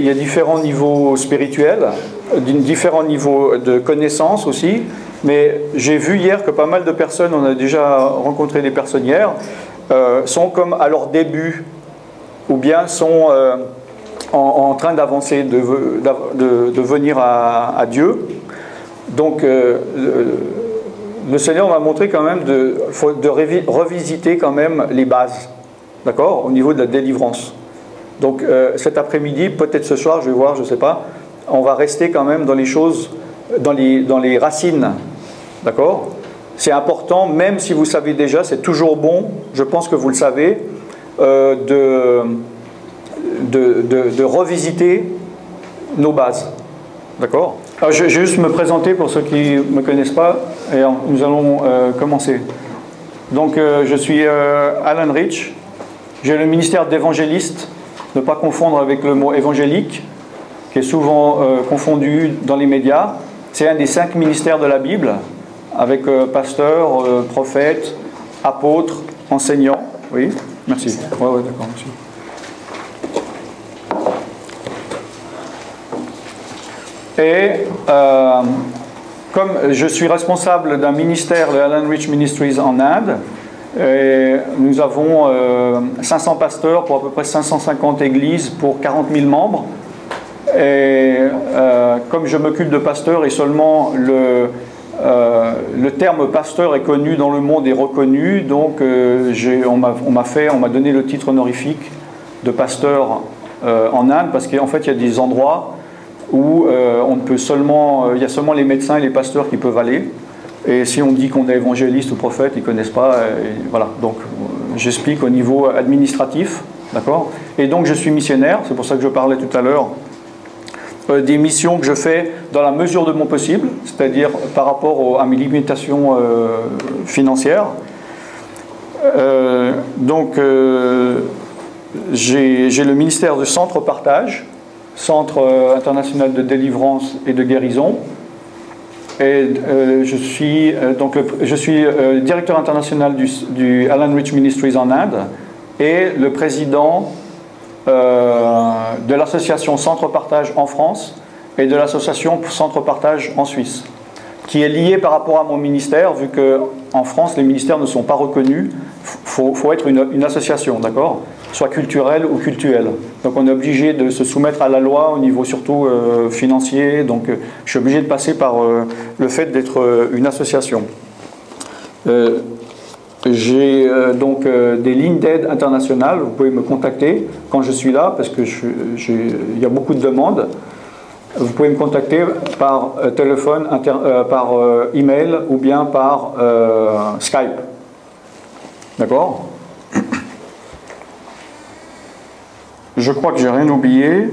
y a différents niveaux spirituels, différents niveaux de connaissances aussi, mais j'ai vu hier que pas mal de personnes, on a déjà rencontré des personnes hier, sont comme à leur début, ou bien sont en train d'avancer, de venir à Dieu. Donc le Seigneur m'a montré quand même de revisiter quand même les bases, d'accord, au niveau de la délivrance. Donc cet après-midi, peut-être ce soir, je vais voir, je ne sais pas, on va rester quand même dans les choses, dans les racines, d'accord. C'est important, même si vous savez déjà, c'est toujours bon, je pense que vous le savez, de revisiter nos bases, d'accord. Alors, je vais juste me présenter pour ceux qui ne me connaissent pas, et nous allons commencer. Donc je suis Alan Rich, j'ai le ministère d'évangéliste, ne pas confondre avec le mot évangélique, qui est souvent confondu dans les médias. C'est un des 5 ministères de la Bible, avec pasteur, prophète, apôtre, enseignant. Oui, merci. Ouais, d'accord, merci. Et comme je suis responsable d'un ministère, le Alan Rich Ministries en Inde, et nous avons 500 pasteurs pour à peu près 550 églises pour 40 000 membres. Et comme je m'occupe de pasteur et seulement le terme pasteur est connu dans le monde et reconnu, donc on m'a donné le titre honorifique de pasteur en Inde, parce qu'en fait il y a des endroits où il y a seulement les médecins et les pasteurs qui peuvent aller. Et si on dit qu'on est évangéliste ou prophète, ils ne connaissent pas. Voilà. Donc j'explique au niveau administratif, d'accord. Et donc je suis missionnaire, c'est pour ça que je parlais tout à l'heure des missions que je fais dans la mesure de mon possible, c'est-à-dire par rapport à mes limitations financières. Donc j'ai le ministère de Centre Partage, Centre international de délivrance et de guérison. Et je suis directeur international du Alan Rich Ministries en Inde et le président de l'association Centre Partage en France et de l'association Centre Partage en Suisse, qui est liée par rapport à mon ministère, vu qu'en France les ministères ne sont pas reconnus. Faut être une association, d'accord, soit culturelle ou cultuelle. Donc on est obligé de se soumettre à la loi au niveau surtout financier. Donc je suis obligé de passer par le fait d'être une association. J'ai donc des lignes d'aide internationales. Vous pouvez me contacter quand je suis là, parce que il y a beaucoup de demandes. Vous pouvez me contacter par téléphone, par email ou bien par Skype. D'accord ? Je crois que j'ai rien oublié.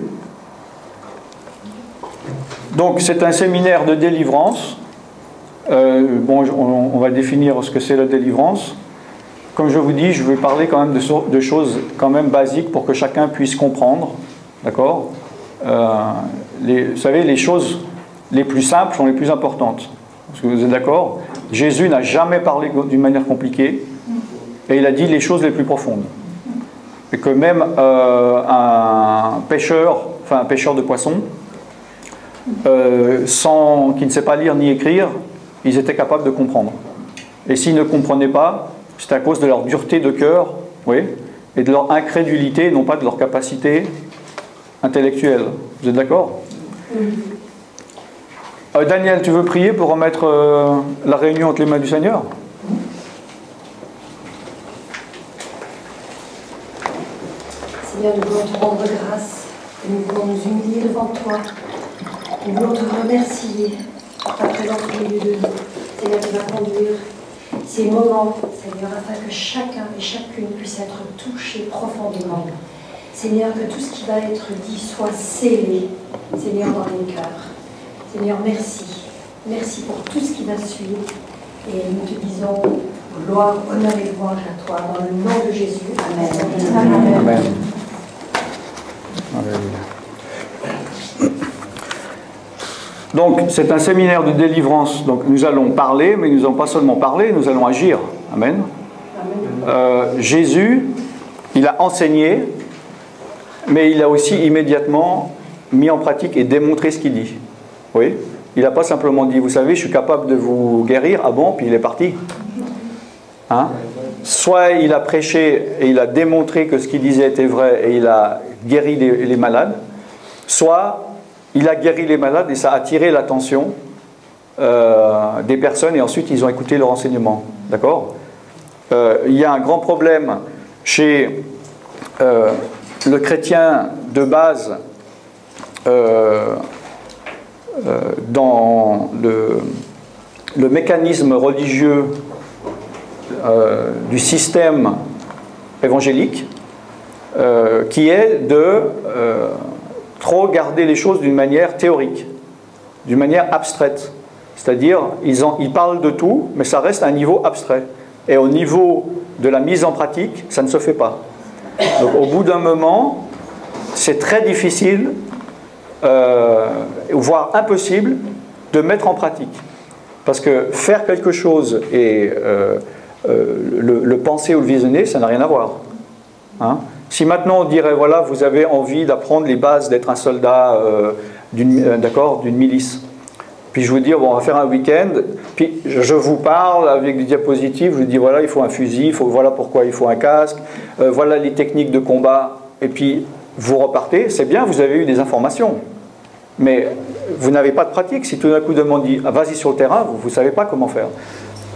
Donc c'est un séminaire de délivrance. On va définir ce que c'est la délivrance. Comme je vous dis, je vais parler quand même de choses quand même basiques pour que chacun puisse comprendre. D'accord ? Vous savez, les choses les plus simples sont les plus importantes. Est-ce que vous êtes d'accord ? Jésus n'a jamais parlé d'une manière compliquée et il a dit les choses les plus profondes. Et que même un pêcheur de poissons, qui ne sait pas lire ni écrire, ils étaient capables de comprendre. Et s'ils ne comprenaient pas, c'était à cause de leur dureté de cœur, oui, et de leur incrédulité, non pas de leur capacité intellectuelle. Vous êtes d'accord ? Daniel, tu veux prier pour remettre la réunion entre les mains du Seigneur ? Seigneur, nous voulons te rendre grâce et nous voulons nous humilier devant toi. Nous voulons te remercier pour ta présence au milieu de nous. Seigneur, tu vas conduire ces moments, Seigneur, afin que chacun et chacune puisse être touché profondément. Seigneur, que tout ce qui va être dit soit scellé, Seigneur, dans les cœurs. Seigneur, merci. Merci pour tout ce qui va suivre. Et nous te disons gloire, honneur et louange à toi. Dans le nom de Jésus. Amen. Amen. Amen. Donc, c'est un séminaire de délivrance. Donc, nous allons parler, mais nous n'allons pas seulement parler, nous allons agir. Amen. Jésus, il a enseigné, mais il a aussi immédiatement mis en pratique et démontré ce qu'il dit. Oui. Il n'a pas simplement dit, vous savez, je suis capable de vous guérir, ah bon, puis il est parti. Hein? Soit il a prêché et il a démontré que ce qu'il disait était vrai et il a guéri les malades, soit il a guéri les malades et ça a attiré l'attention des personnes et ensuite ils ont écouté leur enseignement. D'accord? Il y a un grand problème chez le chrétien de base dans le mécanisme religieux du système évangélique qui est de trop garder les choses d'une manière théorique, d'une manière abstraite. C'est-à-dire, ils parlent de tout, mais ça reste à un niveau abstrait. Et au niveau de la mise en pratique, ça ne se fait pas. Donc au bout d'un moment, c'est très difficile, voire impossible, de mettre en pratique. Parce que faire quelque chose et le penser ou le visionner, ça n'a rien à voir. Hein? Si maintenant on dirait, voilà, vous avez envie d'apprendre les bases d'être un soldat d'une milice, puis je vous dis, bon, on va faire un week-end, puis je vous parle avec des diapositives, je vous dis, voilà, il faut un fusil, voilà pourquoi il faut un casque, voilà les techniques de combat, et puis vous repartez, c'est bien, vous avez eu des informations, mais vous n'avez pas de pratique. Si tout d'un coup on dit, ah, vas-y sur le terrain, vous ne savez pas comment faire.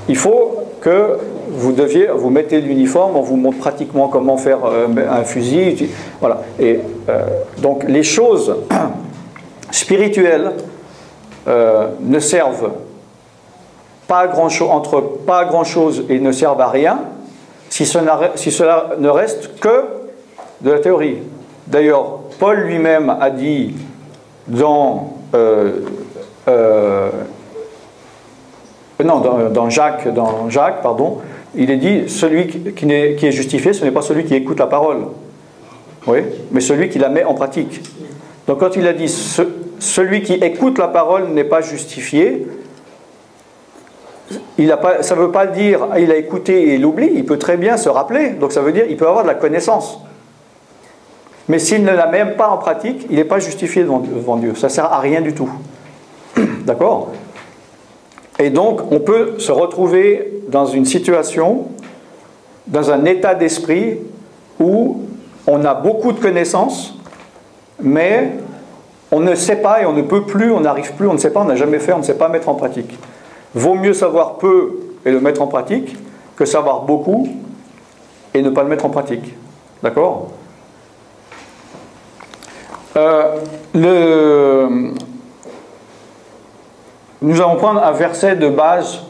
Il faut que vous mettez l'uniforme, on vous montre pratiquement comment faire un fusil, voilà. Et donc les choses spirituelles ne servent pas à grand-chose et ne servent à rien si cela ne reste que de la théorie. D'ailleurs, Paul lui-même a dit dans Jacques, il est dit, celui qui est justifié, ce n'est pas celui qui écoute la parole, oui, mais celui qui la met en pratique. Donc quand il a dit celui qui écoute la parole n'est pas justifié, ça ne veut pas dire il a écouté et il oublie, il peut très bien se rappeler, donc ça veut dire il peut avoir de la connaissance. Mais s'il ne la met même pas en pratique, il n'est pas justifié devant Dieu, ça ne sert à rien du tout. D'accord ? Et donc on peut se retrouver dans une situation, dans un état d'esprit où on a beaucoup de connaissances, mais on ne sait pas et on ne peut plus, on n'arrive plus, on ne sait pas, on n'a jamais fait, on ne sait pas mettre en pratique. Vaut mieux savoir peu et le mettre en pratique que savoir beaucoup et ne pas le mettre en pratique. D'accord ? Nous allons prendre un verset de base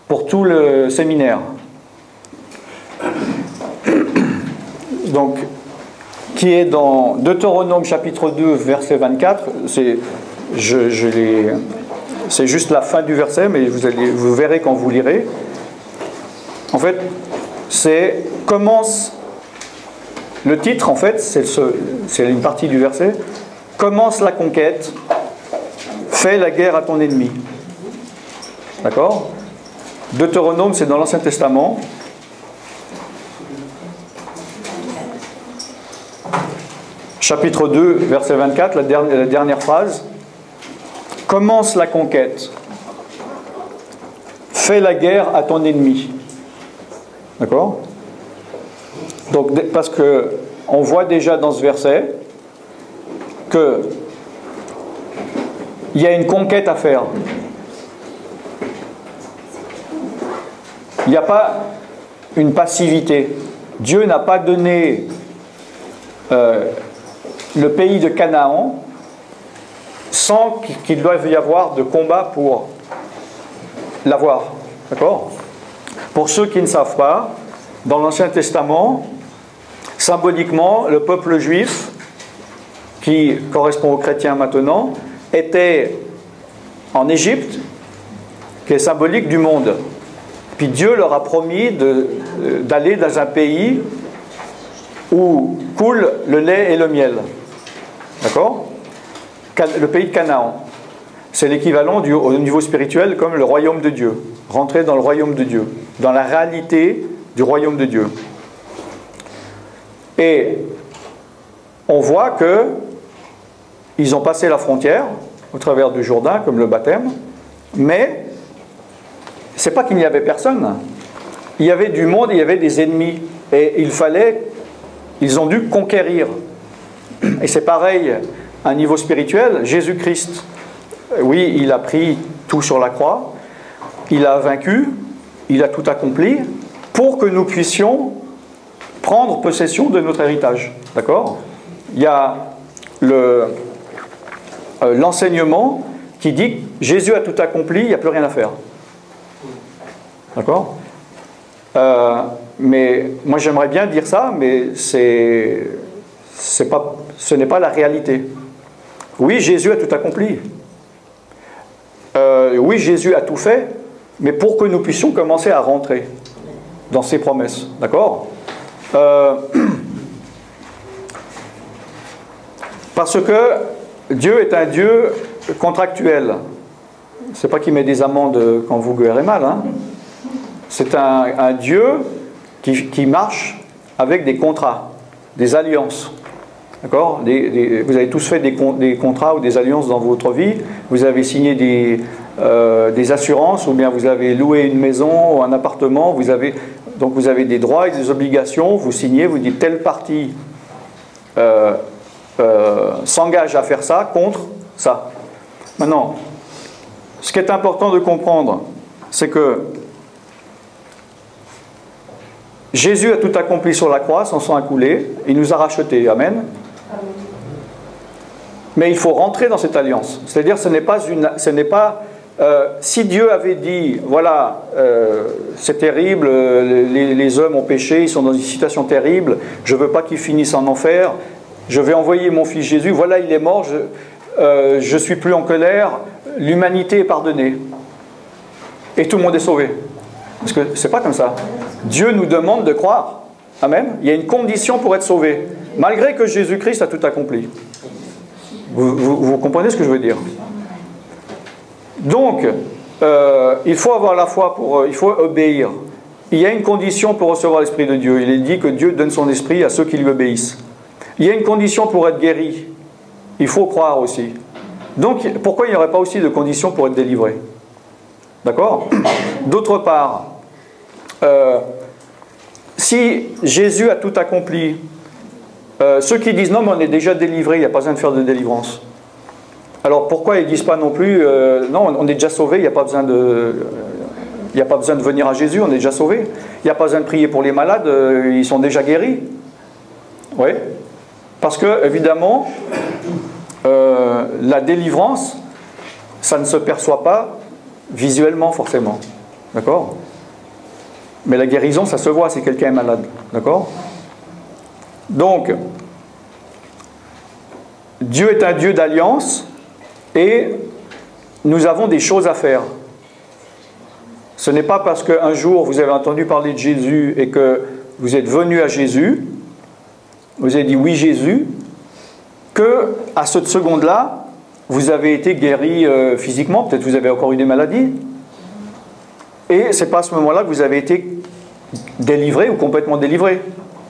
pour tout le séminaire. Donc, qui est dans Deutéronome chapitre 2, verset 24. C'est juste la fin du verset, mais vous verrez quand vous lirez. En fait, commence. Le titre, en fait, c'est une partie du verset. Commence la conquête, fais la guerre à ton ennemi. D'accord ? Deutéronome, c'est dans l'Ancien Testament. Chapitre 2, verset 24, la dernière phrase. Commence la conquête, fais la guerre à ton ennemi. D'accord ? Donc, parce que on voit déjà dans ce verset que il y a une conquête à faire. Il n'y a pas une passivité. Dieu n'a pas donné le pays de Canaan sans qu'il doive y avoir de combat pour l'avoir. D'accord ? Pour ceux qui ne savent pas, dans l'Ancien Testament, symboliquement, le peuple juif, qui correspond aux chrétiens maintenant, était en Égypte, qui est symbolique du monde. Puis Dieu leur a promis d'aller dans un pays où coule le lait et le miel. D'accord ? Le pays de Canaan. C'est l'équivalent au niveau spirituel comme le royaume de Dieu. Rentrer dans le royaume de Dieu. Dans la réalité du royaume de Dieu. Et on voit que ils ont passé la frontière au travers du Jourdain, comme le baptême, mais c'est pas qu'il n'y avait personne. Il y avait du monde, il y avait des ennemis, et ils ont dû conquérir. Et c'est pareil à un niveau spirituel. Jésus-Christ, oui, il a pris tout sur la croix, il a vaincu, il a tout accompli, pour que nous puissions prendre possession de notre héritage. D'accord ? Il y a l'enseignement qui dit que Jésus a tout accompli, il n'y a plus rien à faire. D'accord ? Mais moi j'aimerais bien dire ça, mais ce n'est pas la réalité. Oui, Jésus a tout accompli. Oui, Jésus a tout fait, mais pour que nous puissions commencer à rentrer dans ses promesses. D'accord ? Parce que Dieu est un Dieu contractuel. C'est pas qu'il met des amendes quand vous guérez mal. Hein. C'est un Dieu qui marche avec des contrats, des alliances. D'accord ? Vous avez tous fait des contrats ou des alliances dans votre vie. Vous avez signé des assurances, ou bien vous avez loué une maison ou un appartement. Donc vous avez des droits et des obligations. Vous signez, vous dites telle partie s'engage à faire ça contre ça. Maintenant, ce qui est important de comprendre, c'est que Jésus a tout accompli sur la croix, son sang a coulé, il nous a rachetés. Amen. Mais il faut rentrer dans cette alliance. C'est-à-dire, ce n'est pas si Dieu avait dit, voilà, c'est terrible, les hommes ont péché, ils sont dans une situation terrible, je ne veux pas qu'ils finissent en enfer, je vais envoyer mon fils Jésus, voilà, il est mort, je ne suis plus en colère, l'humanité est pardonnée. Et tout le monde est sauvé. Parce que ce n'est pas comme ça. Dieu nous demande de croire. Amen. Il y a une condition pour être sauvé, malgré que Jésus-Christ a tout accompli. Vous comprenez ce que je veux dire? Donc, il faut avoir la foi il faut obéir. Il y a une condition pour recevoir l'Esprit de Dieu. Il est dit que Dieu donne son Esprit à ceux qui lui obéissent. Il y a une condition pour être guéri. Il faut croire aussi. Donc, pourquoi il n'y aurait pas aussi de conditions pour être délivré? D'accord? D'autre part, si Jésus a tout accompli, ceux qui disent non, mais on est déjà délivré, il n'y a pas besoin de faire de délivrance. Alors pourquoi ils ne disent pas non plus non, on est déjà sauvé, il n'y a pas besoin de venir à Jésus, on est déjà sauvé. Il n'y a pas besoin de prier pour les malades, ils sont déjà guéris. Oui. Parce que, évidemment, la délivrance, ça ne se perçoit pas visuellement forcément. D'accord? Mais la guérison, ça se voit si quelqu'un est malade. D'accord? Donc, Dieu est un Dieu d'alliance et nous avons des choses à faire. Ce n'est pas parce qu'un jour vous avez entendu parler de Jésus et que vous êtes venu à Jésus, vous avez dit oui Jésus, que à cette seconde-là, vous avez été guéri physiquement, peut-être vous avez encore eu des maladies, et c'est pas à ce moment-là que vous avez été délivré ou complètement délivré.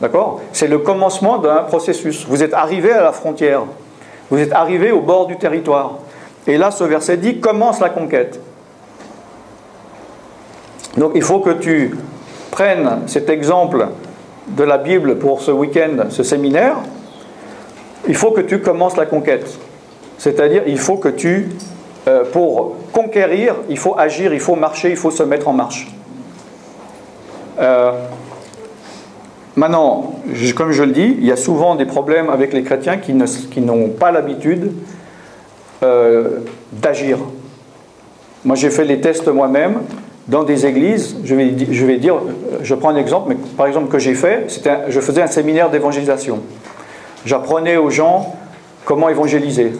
D'accord? C'est le commencement d'un processus. Vous êtes arrivé à la frontière, vous êtes arrivé au bord du territoire. Et là, ce verset dit, commence la conquête. Donc il faut que tu prennes cet exemple de la Bible pour ce week-end, ce séminaire. Il faut que tu commences la conquête. C'est-à-dire, il faut que pour conquérir, il faut agir, il faut marcher, il faut se mettre en marche. Maintenant, comme je le dis, il y a souvent des problèmes avec les chrétiens qui n'ont pas l'habitude d'agir. Moi, j'ai fait les tests moi-même dans des églises. Je vais dire, je prends un exemple, mais par exemple que j'ai fait, je faisais un séminaire d'évangélisation. J'apprenais aux gens comment évangéliser.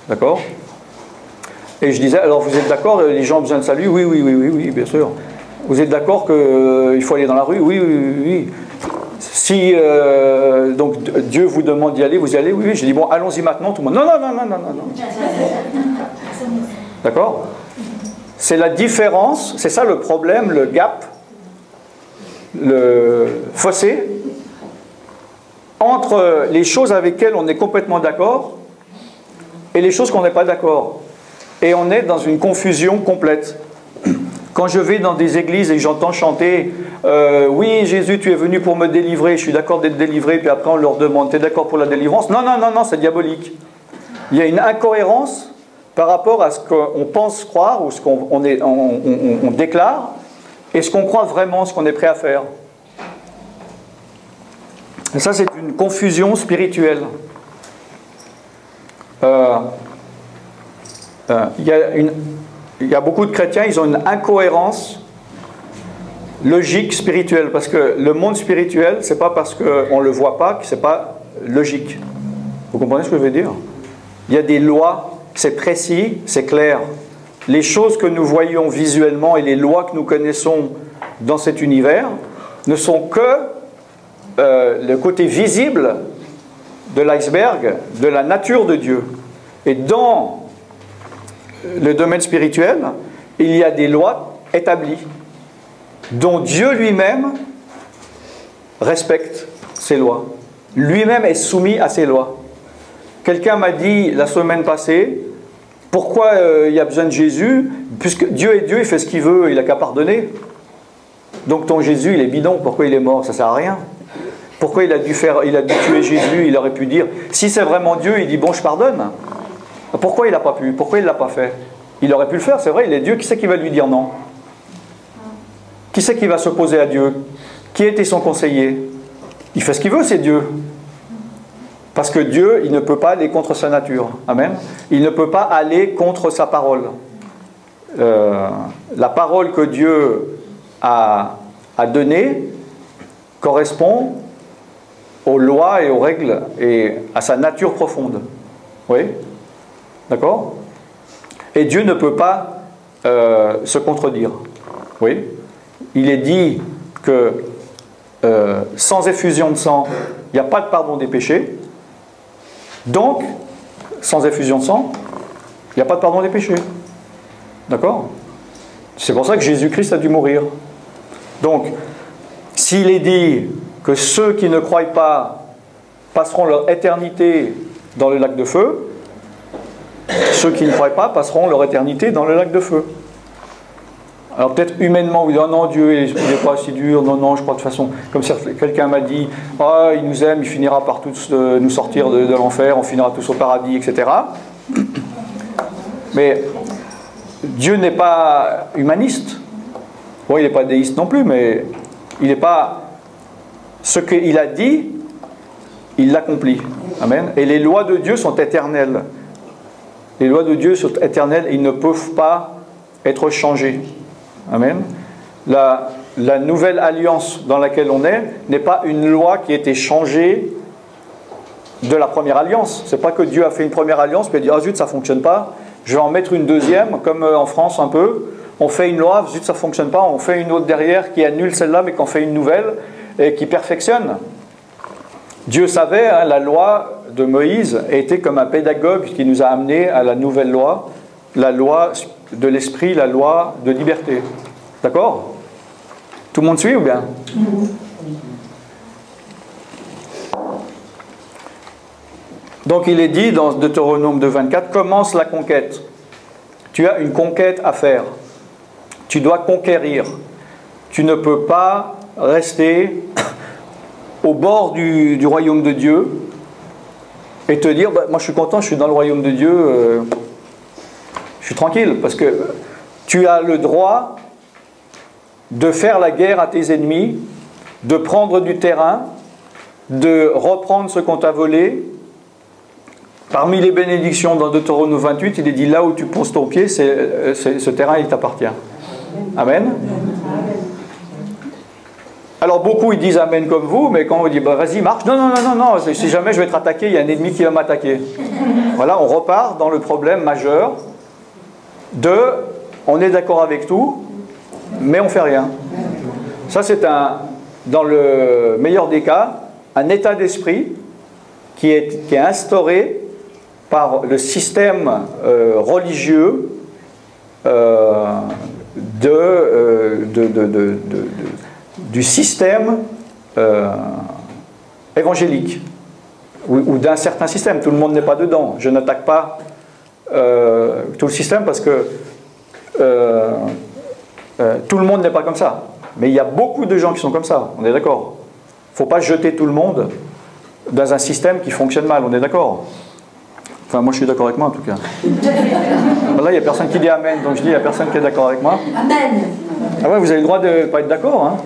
D'accord? Et je disais, alors vous êtes d'accord, les gens ont besoin de salut? Oui, oui, oui, oui, oui, bien sûr. Vous êtes d'accord qu'il faut aller dans la rue? Oui, oui, oui, oui. Si donc Dieu vous demande d'y aller, vous y allez? Oui, oui. J'ai dit, bon, allons-y maintenant, tout le monde. Non, non, non, non, non, non, non. D'accord? C'est la différence, c'est ça le problème, le gap, le fossé entre les choses avec lesquelles on est complètement d'accord et les choses qu'on n'est pas d'accord. Et on est dans une confusion complète. Quand je vais dans des églises et que j'entends chanter oui, Jésus, tu es venu pour me délivrer, je suis d'accord d'être délivré, puis après on leur demande, tu es d'accord pour la délivrance? Non, non, non, non, c'est diabolique. Il y a une incohérence par rapport à ce qu'on pense croire, ou ce qu'on déclare, et ce qu'on croit vraiment, ce qu'on est prêt à faire. Et ça, c'est une confusion spirituelle. Il y a beaucoup de chrétiens, ils ont une incohérence logique spirituelle, parce que le monde spirituel, c'est pas parce qu'on ne le voit pas que c'est pas logique. Vous comprenez ce que je veux dire? Il y a des lois, c'est précis, c'est clair. Les choses que nous voyons visuellement et les lois que nous connaissons dans cet univers ne sont que le côté visible de l'iceberg, de la nature de Dieu. Et dans le domaine spirituel, il y a des lois établies, dont Dieu lui-même respecte ces lois. Lui-même est soumis à ces lois. Quelqu'un m'a dit la semaine passée, pourquoi il y a besoin de Jésus? Puisque Dieu est Dieu, il fait ce qu'il veut, il n'a qu'à pardonner. Donc ton Jésus, il est bidon, pourquoi il est mort? Ça ne sert à rien. Pourquoi il a dû tuer Jésus? Il aurait pu dire, si c'est vraiment Dieu, il dit, bon, je pardonne. Pourquoi il n'a pas pu? Pourquoi il ne l'a pas fait? Il aurait pu le faire, c'est vrai, il est Dieu, qui c'est qui va lui dire non? Qui c'est qui va s'opposer à Dieu? Qui était son conseiller? Il fait ce qu'il veut, c'est Dieu. Parce que Dieu, il ne peut pas aller contre sa nature. Amen. Il ne peut pas aller contre sa parole. La parole que Dieu a donnée correspond aux lois et aux règles et à sa nature profonde. Oui? D'accord? Et Dieu ne peut pas se contredire. Oui? Il est dit que sans effusion de sang, il n'y a pas de pardon des péchés. Donc, sans effusion de sang, il n'y a pas de pardon des péchés. D'accord? C'est pour ça que Jésus-Christ a dû mourir. Donc, s'il est dit que ceux qui ne croient pas passeront leur éternité dans le lac de feu, ceux qui ne croient pas passeront leur éternité dans le lac de feu. Alors peut-être humainement, vous dites, oh non, Dieu, il n'est pas si dur, non, non, je crois de toute façon, comme si quelqu'un m'a dit, oh, il nous aime, il finira par tous nous sortir de l'enfer, on finira tous au paradis, etc. Mais Dieu n'est pas humaniste. Bon, il n'est pas déiste non plus, mais il n'est pas... Ce qu'il a dit, il l'accomplit. Amen. Et les lois de Dieu sont éternelles. Les lois de Dieu sont éternelles et ils ne peuvent pas être changées. Amen. La nouvelle alliance dans laquelle on est n'est pas une loi qui a été changée de la première alliance. C'est pas que Dieu a fait une première alliance puis il a dit ah zut ça fonctionne pas, je vais en mettre une deuxième comme en France un peu. On fait une loi, zut ça fonctionne pas, on fait une autre derrière qui annule celle-là mais qu'on fait une nouvelle et qui perfectionne. Dieu savait, hein, la loi de Moïse était comme un pédagogue qui nous a amenés à la nouvelle loi, la loi de l'esprit, la loi de liberté. D'accord? Tout le monde suit ou bien? Donc il est dit dans Deutéronome 2,24, commence la conquête. Tu as une conquête à faire. Tu dois conquérir. Tu ne peux pas rester au bord du royaume de Dieu et te dire, bah, moi je suis content, je suis dans le royaume de Dieu, je suis tranquille, parce que tu as le droit de faire la guerre à tes ennemis, de prendre du terrain, de reprendre ce qu'on t'a volé. Parmi les bénédictions dans Deutéronome 28, il est dit là où tu poses ton pied, ce terrain il t'appartient. Amen. Alors beaucoup ils disent Amen comme vous, mais quand on dit bah, vas-y marche, non, non, non, non, non, si jamais je vais être attaqué, il y a un ennemi qui va m'attaquer. Voilà, on repart dans le problème majeur de on est d'accord avec tout, mais on ne fait rien. Ça c'est dans le meilleur des cas, un état d'esprit qui est instauré par le système religieux du système évangélique ou d'un certain système. Tout le monde n'est pas dedans. Je n'attaque pas tout le système parce que tout le monde n'est pas comme ça. Mais il y a beaucoup de gens qui sont comme ça, on est d'accord. Il ne faut pas jeter tout le monde dans un système qui fonctionne mal, on est d'accord. Enfin, moi je suis d'accord avec moi en tout cas. Là, il n'y a personne qui dit Amen, donc je dis il n'y a personne qui est d'accord avec moi. Amen. Ah ouais, vous avez le droit de ne pas être d'accord. Hein.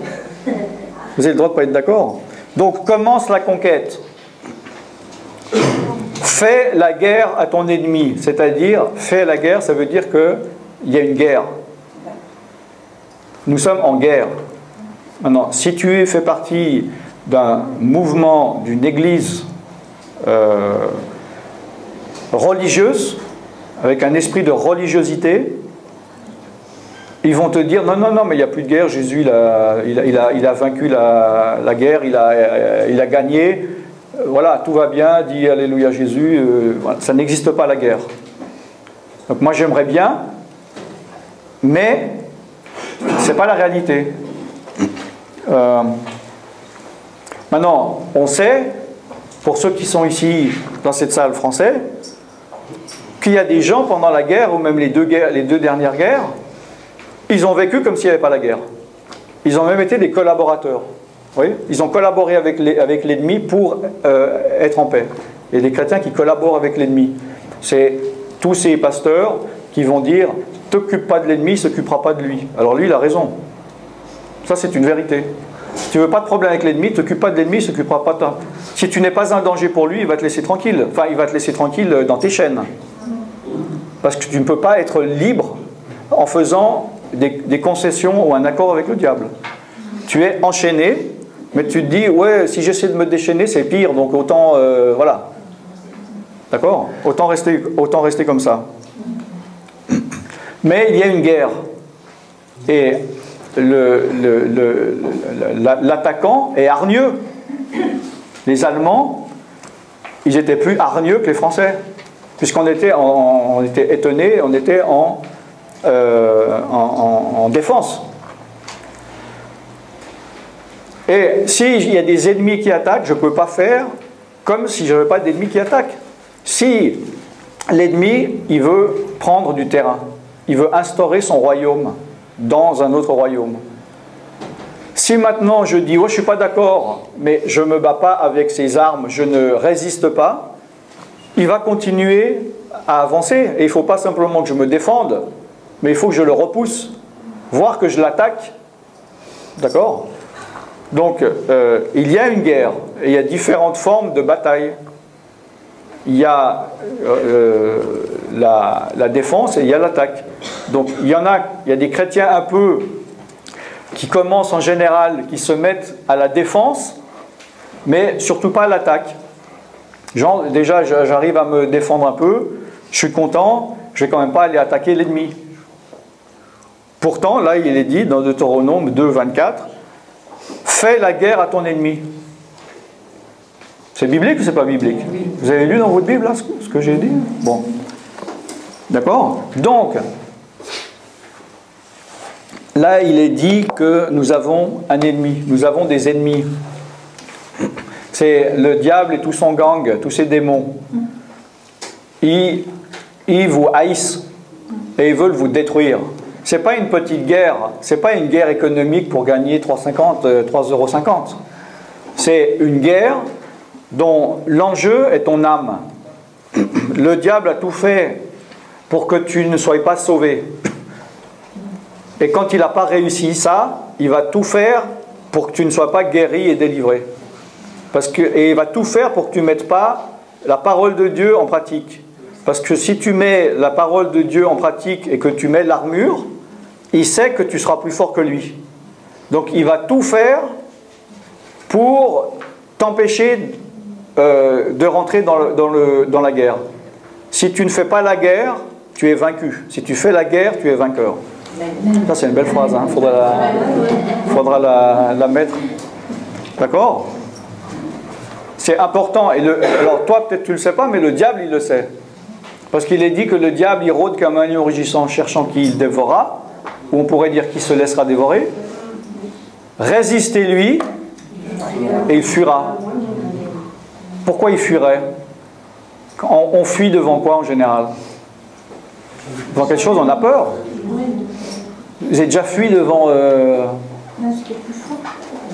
Vous avez le droit de ne pas être d'accord. Donc commence la conquête. Fais la guerre à ton ennemi. C'est-à-dire, fais la guerre, ça veut dire qu'il y a une guerre. Nous sommes en guerre. Maintenant, si tu fais partie d'un mouvement, d'une église religieuse, avec un esprit de religiosité, ils vont te dire non, non, non, mais il n'y a plus de guerre, Jésus il a vaincu la guerre, il a gagné, voilà, tout va bien, dis Alléluia Jésus, voilà, ça n'existe pas la guerre. Donc moi j'aimerais bien, mais ce n'est pas la réalité. Maintenant, on sait, pour ceux qui sont ici dans cette salle française, qu'il y a des gens pendant la guerre, ou même les deux dernières guerres, ils ont vécu comme s'il n'y avait pas la guerre. Ils ont même été des collaborateurs. Oui, ils ont collaboré avec l'ennemi pour être en paix. Il y a des chrétiens qui collaborent avec l'ennemi. C'est tous ces pasteurs qui vont dire « T'occupe pas de l'ennemi, il ne s'occupera pas de lui ». Alors lui, il a raison. Ça, c'est une vérité. Si tu ne veux pas de problème avec l'ennemi, ne t'occupe pas de l'ennemi, il ne s'occupera pas de toi. Si tu n'es pas un danger pour lui, il va te laisser tranquille. Enfin, il va te laisser tranquille dans tes chaînes. Parce que tu ne peux pas être libre en faisant des concessions ou un accord avec le diable. Tu es enchaîné, mais tu te dis, ouais, si j'essaie de me déchaîner, c'est pire, donc autant, voilà. D'accord ? Autant rester comme ça. Mais il y a une guerre. Et l'attaquant est hargneux. Les Allemands, ils étaient plus hargneux que les Français. Puisqu'on était, on était étonnés, on était en défense. Et s'il y a des ennemis qui attaquent, je ne peux pas faire comme si je n'avais pas d'ennemis qui attaquent. Si l'ennemi, il veut prendre du terrain, il veut instaurer son royaume dans un autre royaume. Si maintenant je dis, oh, je ne suis pas d'accord, mais je ne me bats pas avec ces armes, je ne résiste pas, il va continuer à avancer. Et il ne faut pas simplement que je me défende, mais il faut que je le repousse, voire que je l'attaque. D'accord ? Donc, il y a une guerre, et il y a différentes formes de bataille. Il y a la défense et il y a l'attaque. Donc, il y a des chrétiens un peu qui commencent en général, qui se mettent à la défense, mais surtout pas à l'attaque. Genre, déjà, j'arrive à me défendre un peu, je suis content, je ne vais quand même pas aller attaquer l'ennemi. Pourtant, là, il est dit dans Deutéronome 2, 24, « Fais la guerre à ton ennemi ». C'est biblique ou c'est pas biblique? Vous avez lu dans votre Bible là, ce que j'ai dit? Bon. D'accord? Donc, là, il est dit que nous avons un ennemi, nous avons des ennemis. C'est le diable et tout son gang, tous ses démons. Ils vous haïssent et ils veulent vous détruire. Ce n'est pas une petite guerre, ce n'est pas une guerre économique pour gagner 3,50 €. C'est une guerre dont l'enjeu est ton âme. Le diable a tout fait pour que tu ne sois pas sauvé. Et quand il n'a pas réussi ça, il va tout faire pour que tu ne sois pas guéri et délivré. Et il va tout faire pour que tu ne mettes pas la parole de Dieu en pratique. Parce que si tu mets la parole de Dieu en pratique et que tu mets l'armure, il sait que tu seras plus fort que lui. Donc il va tout faire pour t'empêcher de rentrer dans la guerre. Si tu ne fais pas la guerre, tu es vaincu. Si tu fais la guerre, tu es vainqueur. Ça, c'est une belle phrase. Hein. Faudra la mettre. D'accord? C'est important. Alors toi, peut-être tu ne le sais pas, mais le diable, il le sait. Parce qu'il est dit que le diable, il rôde comme un lion rugissant, cherchant qui il dévorera, ou on pourrait dire qu'il se laissera dévorer. Résistez-lui, et il fuira. Pourquoi il fuirait? On fuit devant quoi en général? Devant quelque chose, on a peur. Vous avez déjà fui devant...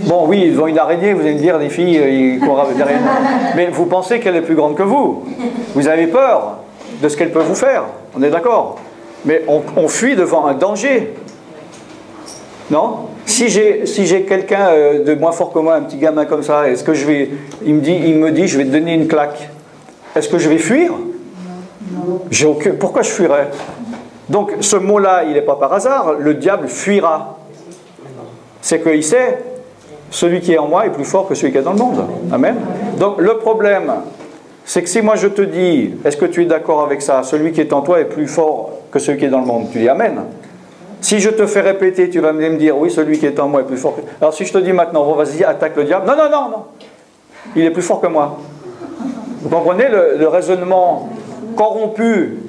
Bon, oui, devant une araignée, vous allez me dire, les filles, ils courent derrière. Mais vous pensez qu'elle est plus grande que vous. Vous avez peur de ce qu'elle peut vous faire. On est d'accord? Mais on fuit devant un danger. Non? Si j'ai quelqu'un de moins fort que moi, un petit gamin comme ça, est-ce que je vais... Il me dit, je vais te donner une claque. Est-ce que je vais fuir? Non. Pourquoi je fuirais? Donc, ce mot-là, il n'est pas par hasard. Le diable fuira. C'est qu'il sait, celui qui est en moi est plus fort que celui qui est dans le monde. Amen. Donc, le problème, c'est que si moi je te dis, est-ce que tu es d'accord avec ça? Celui qui est en toi est plus fort que celui qui est dans le monde. Tu dis Amen. Si je te fais répéter, tu vas me dire, oui, celui qui est en moi est plus fort que... Alors, si je te dis maintenant, bon, vas-y, attaque le diable. Non, non, non, non. Il est plus fort que moi. Vous comprenez le raisonnement corrompu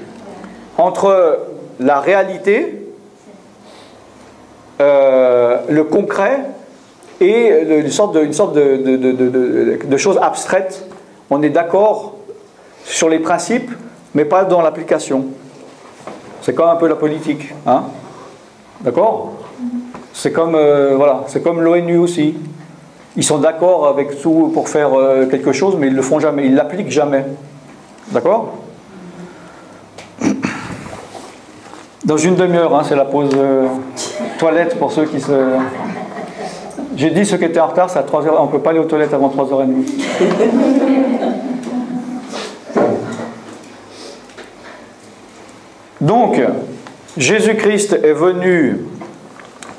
entre la réalité, le concret et une sorte de choses abstraites. On est d'accord sur les principes, mais pas dans l'application. C'est comme un peu la politique, hein? D'accord? C'est comme, voilà, c'est comme l'ONU aussi. Ils sont d'accord avec tout pour faire quelque chose, mais ils ne le font jamais, ils ne l'appliquent jamais. D'accord? Dans une demi-heure, hein, c'est la pause toilette pour ceux qui se... J'ai dit ceux qui étaient en retard, c'est à 3h, on ne peut pas aller aux toilettes avant 3h30. Donc, Jésus-Christ est venu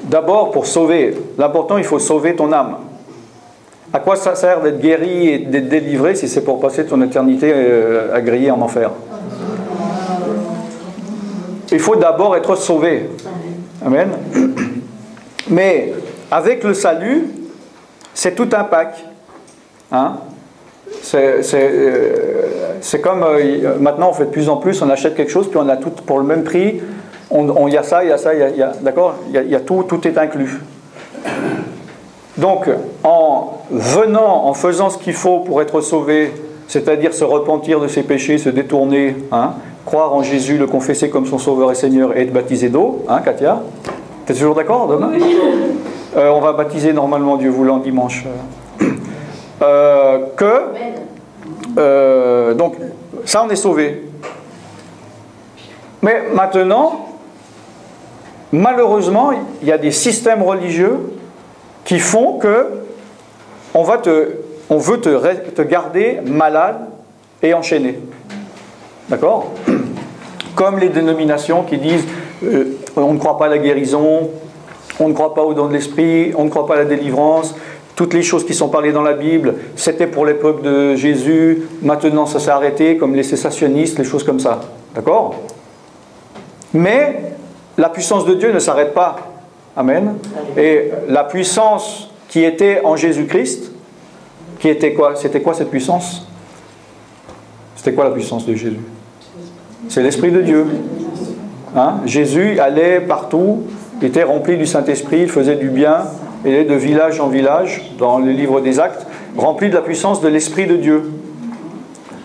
d'abord pour sauver. L'important, il faut sauver ton âme. À quoi ça sert d'être guéri et d'être délivré si c'est pour passer ton éternité à griller en enfer? Il faut d'abord être sauvé. Amen. Mais avec le salut, c'est tout un pack. Hein? C'est comme maintenant on fait de plus en plus, on achète quelque chose, puis on a tout pour le même prix. Il y a ça, il y a ça, d'accord, il y a tout, tout est inclus. Donc, en venant, en faisant ce qu'il faut pour être sauvé, c'est-à-dire se repentir de ses péchés, se détourner, hein, croire en Jésus, le confesser comme son Sauveur et Seigneur et être baptisé d'eau, hein, Katia? T'es toujours d'accord demain? Oui. On va baptiser normalement, Dieu voulant, dimanche. Donc, ça, on est sauvé. Mais maintenant, malheureusement, il y a des systèmes religieux qui font que on veut te garder malade et enchaîné. D'accord? Comme les dénominations qui disent on ne croit pas à la guérison, on ne croit pas au don de l'esprit, on ne croit pas à la délivrance. Toutes les choses qui sont parlées dans la Bible, c'était pour l'époque de Jésus, maintenant ça s'est arrêté, comme les cessationnistes, les choses comme ça. D'accord? Mais la puissance de Dieu ne s'arrête pas. Amen. Et la puissance qui était en Jésus-Christ, qui était quoi? C'était quoi cette puissance? C'était quoi la puissance de Jésus? C'est l'Esprit de Dieu. Hein? Jésus allait partout, était rempli du Saint-Esprit, il faisait du bien, il est de village en village, dans le livre des Actes, rempli de la puissance de l'Esprit de Dieu.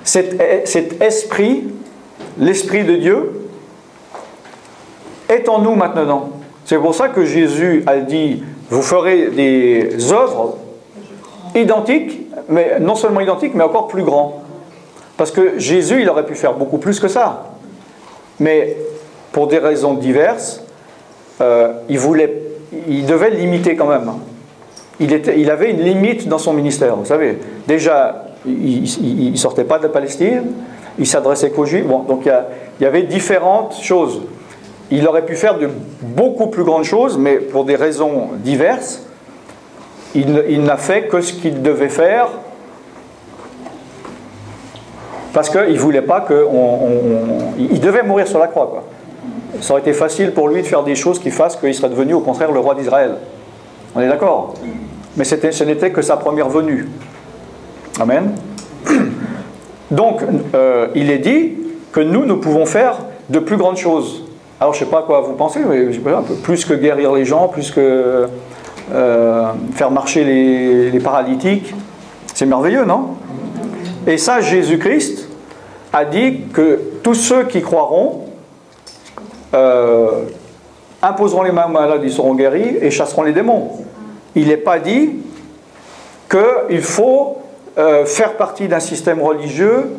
Cet esprit, l'Esprit de Dieu, est en nous maintenant. C'est pour ça que Jésus a dit, vous ferez des œuvres identiques, mais non seulement identiques, mais encore plus grands. Parce que Jésus, il aurait pu faire beaucoup plus que ça. Mais pour des raisons diverses, il devait limiter quand même. Il avait une limite dans son ministère, vous savez. Déjà, il ne sortait pas de la Palestine, il s'adressait qu'aux Juifs. Bon, donc il y avait différentes choses. Il aurait pu faire de beaucoup plus grandes choses, mais pour des raisons diverses, il n'a fait que ce qu'il devait faire parce qu'il ne voulait pas que... il devait mourir sur la croix, quoi. Ça aurait été facile pour lui de faire des choses qui fassent qu'il serait devenu au contraire le roi d'Israël. On est d'accord? Mais ce n'était que sa première venue. Amen. Donc, il est dit que nous pouvons faire de plus grandes choses. Alors, je ne sais pas à quoi vous pensez, mais je sais pas, un peu plus que guérir les gens, plus que faire marcher les paralytiques. C'est merveilleux, non? Et ça, Jésus-Christ a dit que tous ceux qui croiront imposeront les mains aux malades, ils seront guéris et chasseront les démons. Il n'est pas dit qu'il faut faire partie d'un système religieux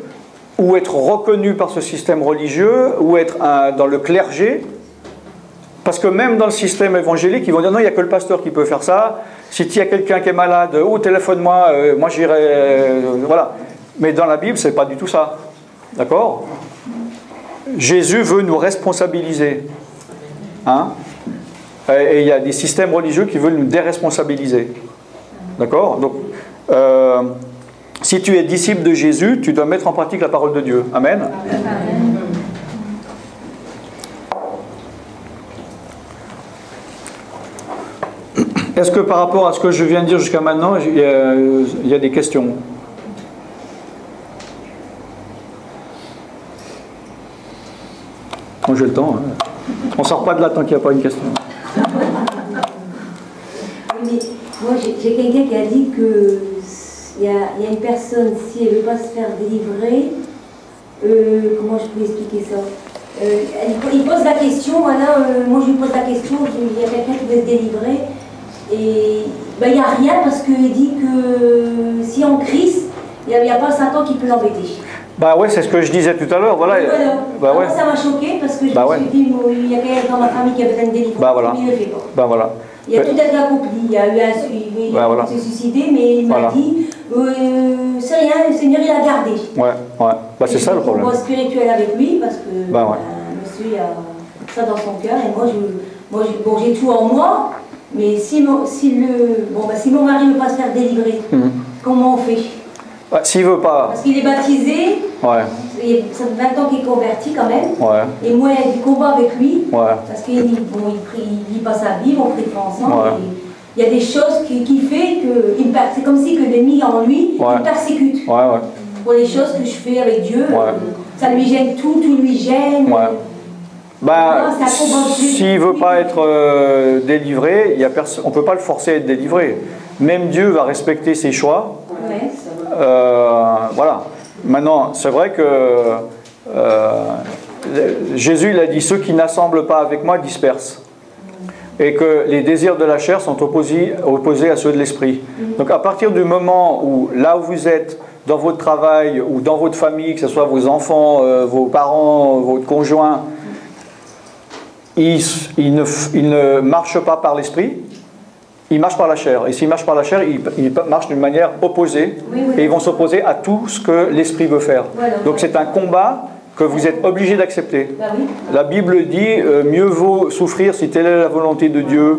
ou être reconnu par ce système religieux ou être dans le clergé. Parce que même dans le système évangélique, ils vont dire non, il n'y a que le pasteur qui peut faire ça. Si il y a quelqu'un qui est malade, téléphone-moi, moi j'irai. Voilà. Mais dans la Bible, ce n'est pas du tout ça. D'accord ? Jésus veut nous responsabiliser. Hein ? Et il y a des systèmes religieux qui veulent nous déresponsabiliser. D'accord ? Donc, si tu es disciple de Jésus, tu dois mettre en pratique la parole de Dieu. Amen. Amen. Est-ce que par rapport à ce que je viens de dire jusqu'à maintenant, il y a des questions? Moi j'ai le temps. Hein. On ne sort pas de là tant qu'il n'y a pas une question. Mais moi j'ai quelqu'un qui a dit que il y a une personne, si elle ne veut pas se faire délivrer, comment je peux expliquer ça? Il pose la question, voilà, moi je lui pose la question, il y a quelqu'un qui veut se délivrer. Et ben, il n'y a rien parce qu'il dit que si en Christ, il n'y a pas Satan qui peut l'embêter. Bah ouais, c'est ce que je disais tout à l'heure. Voilà. Bah ouais. Ça m'a choqué parce que je me suis dit, il y a quelqu'un dans ma famille qui a besoin de délivrance, mais il ne le fait pas. Bah voilà. Il y a tout été accompli, il y a eu il s'est suicidé, mais il m'a dit, c'est rien, le Seigneur il a gardé. Ouais. Bah c'est ça le problème. Je suis spirituel avec lui parce que monsieur a ça dans son cœur et moi j'ai tout en moi. Mais si mon mari ne veut pas se faire délivrer, comment on fait? S'il veut pas... Parce qu'il est baptisé, ça fait 20 ans qu'il est converti quand même, et moi il y a du combat avec lui, parce qu'il lit pas sa Bible, on prie pas ensemble, il y a des choses qui fait que, c'est comme si que l'ennemi en lui, il persécute. Pour les choses que je fais avec Dieu, ça lui gêne tout lui gêne. S'il ne veut pas être délivré, on ne peut pas le forcer à être délivré. Même Dieu va respecter ses choix. Voilà. Maintenant, c'est vrai que Jésus il a dit, ceux qui n'assemblent pas avec moi dispersent. Et que les désirs de la chair sont opposés à ceux de l'esprit. Donc à partir du moment où, là où vous êtes, dans votre travail ou dans votre famille, que ce soit vos enfants, vos parents, votre conjoint, il ne marche pas par l'esprit, il marche par la chair. Et s'il marche par la chair, il marche d'une manière opposée. Et ils vont s'opposer à tout ce que l'esprit veut faire. Donc c'est un combat que vous êtes obligé d'accepter. La Bible dit, mieux vaut souffrir si telle est la volonté de Dieu,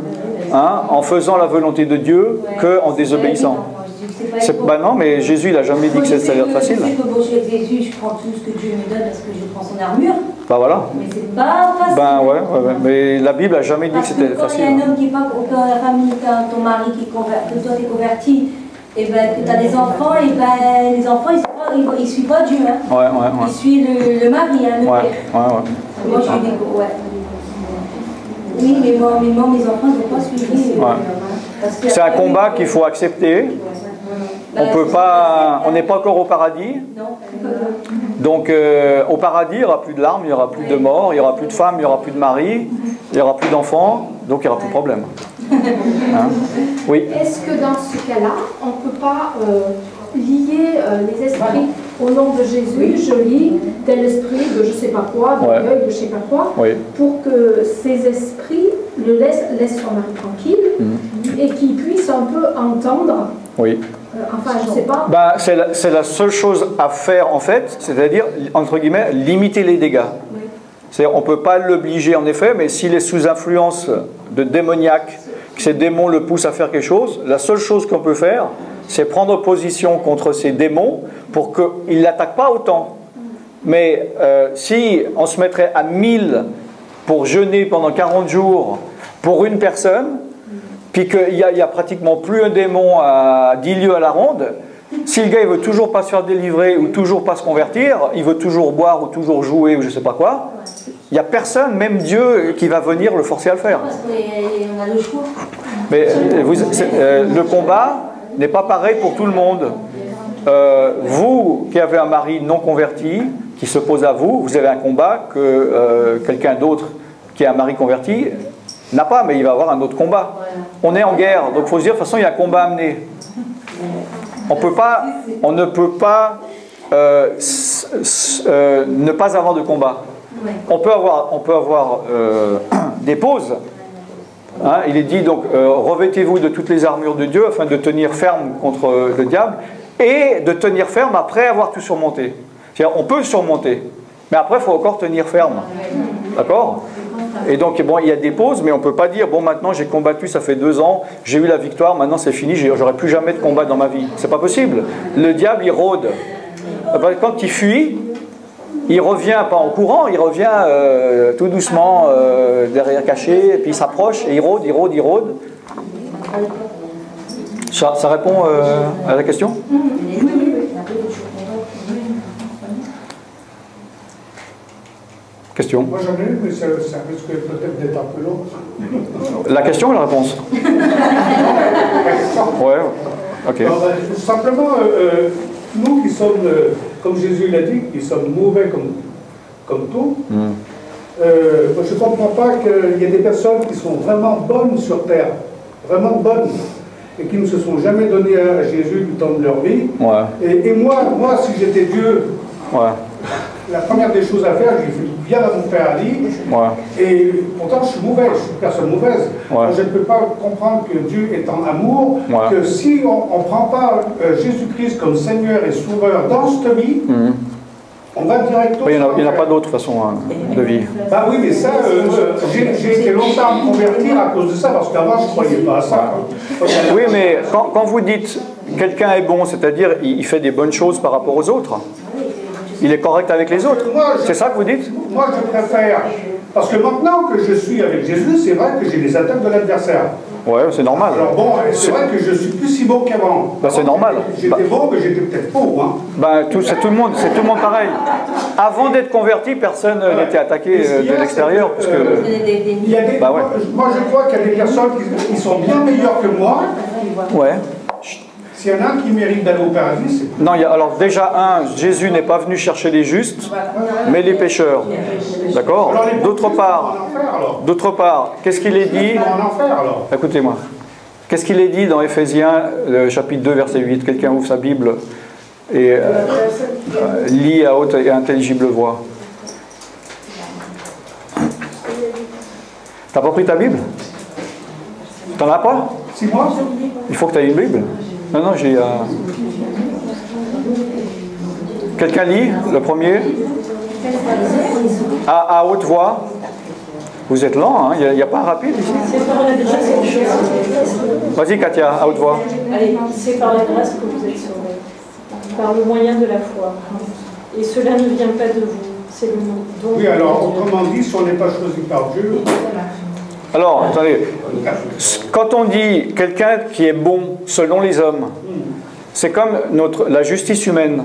en faisant la volonté de Dieu, qu'en désobéissant. Non, mais Jésus, il n'a jamais dit que ça allait être facile. Je sais que bon, je suis avec Jésus, je prends tout ce que Dieu me donne parce que je prends son armure. Voilà. Mais c'est pas facile. Mais la Bible n'a jamais dit que c'était facile. Quand il y a un homme qui n'est pas, quand la famille, quand ton mari qui converti, que toi t'es converti, et ben que tu as des enfants, et ben les enfants ils ne suivent pas Dieu. Ils suivent le mari, le père. Moi je suis des. Oui, mais moi mes enfants ne vont pas suivre. C'est un combat qu'il faut accepter. On n'est pas encore au paradis. Donc au paradis, il n'y aura plus de larmes, il n'y aura plus de mort, il n'y aura plus de femmes, il n'y aura plus de mari, il n'y aura plus d'enfants, donc il n'y aura plus de problème. Oui. Est-ce que dans ce cas-là, on ne peut pas lier les esprits au nom de Jésus? Je lis tel esprit de je ne sais pas quoi, d'orgueil, de je ne sais pas quoi, pour que ces esprits le laissent son mari tranquille et qu'ils puissent un peu entendre. Enfin, je ne sais pas. C'est la seule chose à faire en fait, c'est-à-dire, entre guillemets, limiter les dégâts. On ne peut pas l'obliger en effet, mais s'il est sous influence de démoniaque, que ces démons le poussent à faire quelque chose, la seule chose qu'on peut faire, c'est prendre position contre ces démons pour qu'ils ne l'attaquent pas autant. Mais si on se mettrait à 1000 pour jeûner pendant 40 jours pour une personne, puis qu'il n'y a pratiquement plus un démon à 10 lieues à la ronde, si le gars ne veut toujours pas se faire délivrer ou toujours pas se convertir, il veut toujours boire ou toujours jouer ou je ne sais pas quoi, il n'y a personne, même Dieu, qui va venir le forcer à le faire. Parce qu'on a le choix. Mais le combat n'est pas pareil pour tout le monde. Vous qui avez un mari non converti, qui s'oppose à vous, vous avez un combat que quelqu'un d'autre qui est un mari converti, n'a pas, mais il va avoir un autre combat. On est en guerre, donc il faut se dire, de toute façon, il y a un combat à mener. On ne peut pas ne pas avoir de combat. On peut avoir des pauses. Hein, il est dit donc, revêtez-vous de toutes les armures de Dieu afin de tenir ferme contre le diable et de tenir ferme après avoir tout surmonté. C'est-à-dire, on peut surmonter, mais après, il faut encore tenir ferme. D'accord ? Et donc, bon, il y a des pauses, mais on ne peut pas dire, bon, maintenant j'ai combattu, ça fait 2 ans, j'ai eu la victoire, maintenant c'est fini, j'aurai plus jamais de combat dans ma vie. C'est pas possible. Le diable, il rôde. Quand il fuit, il revient pas en courant, il revient tout doucement, derrière caché, et puis il s'approche, et il rôde. Ça répond à la question ? Question ? Moi j'en ai une, mais ça risque peut-être d'être un peu long. La question ou la réponse ? Ouais, ok. Alors, simplement, nous qui sommes, comme Jésus l'a dit, qui sommes mauvais comme tout, moi je ne comprends pas qu'il y ait des personnes qui sont vraiment bonnes sur terre, vraiment bonnes, et qui ne se sont jamais données à Jésus du temps de leur vie. Ouais. Et moi, si j'étais Dieu, ouais. La première des choses à faire, je viens à mon Père Ali, et pourtant je suis mauvais, je suis une personne mauvaise. Ouais. Je ne peux pas comprendre que Dieu est en amour, que si on ne prend pas Jésus-Christ comme Seigneur et Sauveur dans cette vie, on va directement... Oui, il n'y en a pas d'autre façon de vie. Bah oui, mais ça, j'ai été longtemps à me convertir à cause de ça, parce qu'avant je ne croyais pas à ça. Oui, mais quand vous dites quelqu'un est bon, c'est-à-dire il fait des bonnes choses par rapport aux autres, il est correct avec les autres. C'est ça que vous dites? Moi, je préfère. Parce que maintenant que je suis avec Jésus, c'est vrai que j'ai les attaques de l'adversaire. Ouais, c'est normal. Alors bon, c'est vrai que je suis plus si bon qu'avant. Ben, c'est normal. J'étais bon, mais j'étais peut-être pauvre. Hein. Ben, c'est tout le monde pareil. Avant d'être converti, personne n'était attaqué de l'extérieur. Moi, je crois qu'il y a des personnes qui sont bien meilleures que moi. Ouais. S'il y en a un qui mérite d'aller au paradis, c'est... Non, alors déjà, Jésus n'est pas venu chercher les justes, mais les pécheurs. D'accord ? D'autre part, qu'est-ce qu'il est dit ? Écoutez-moi. Qu'est-ce qu'il est dit dans Éphésiens, chapitre 2, verset 8 ? Quelqu'un ouvre sa Bible et lit à haute et intelligible voix. T'as pas pris ta Bible ? T'en as pas ? C'est moi ? Il faut que tu aies une Bible. Non, j'ai... Quelqu'un lit, le premier ? À haute voix. Vous êtes lent, hein ? Il n'y a pas rapide ici. Vas-y, Katia, à haute voix. Allez, c'est par la grâce que vous êtes sauvés, par le moyen de la foi. Et cela ne vient pas de vous, c'est le don. Oui, alors, autrement dit, si on n'est pas choisi par Dieu... Alors, attendez, quand on dit quelqu'un qui est bon selon les hommes, c'est comme la justice humaine.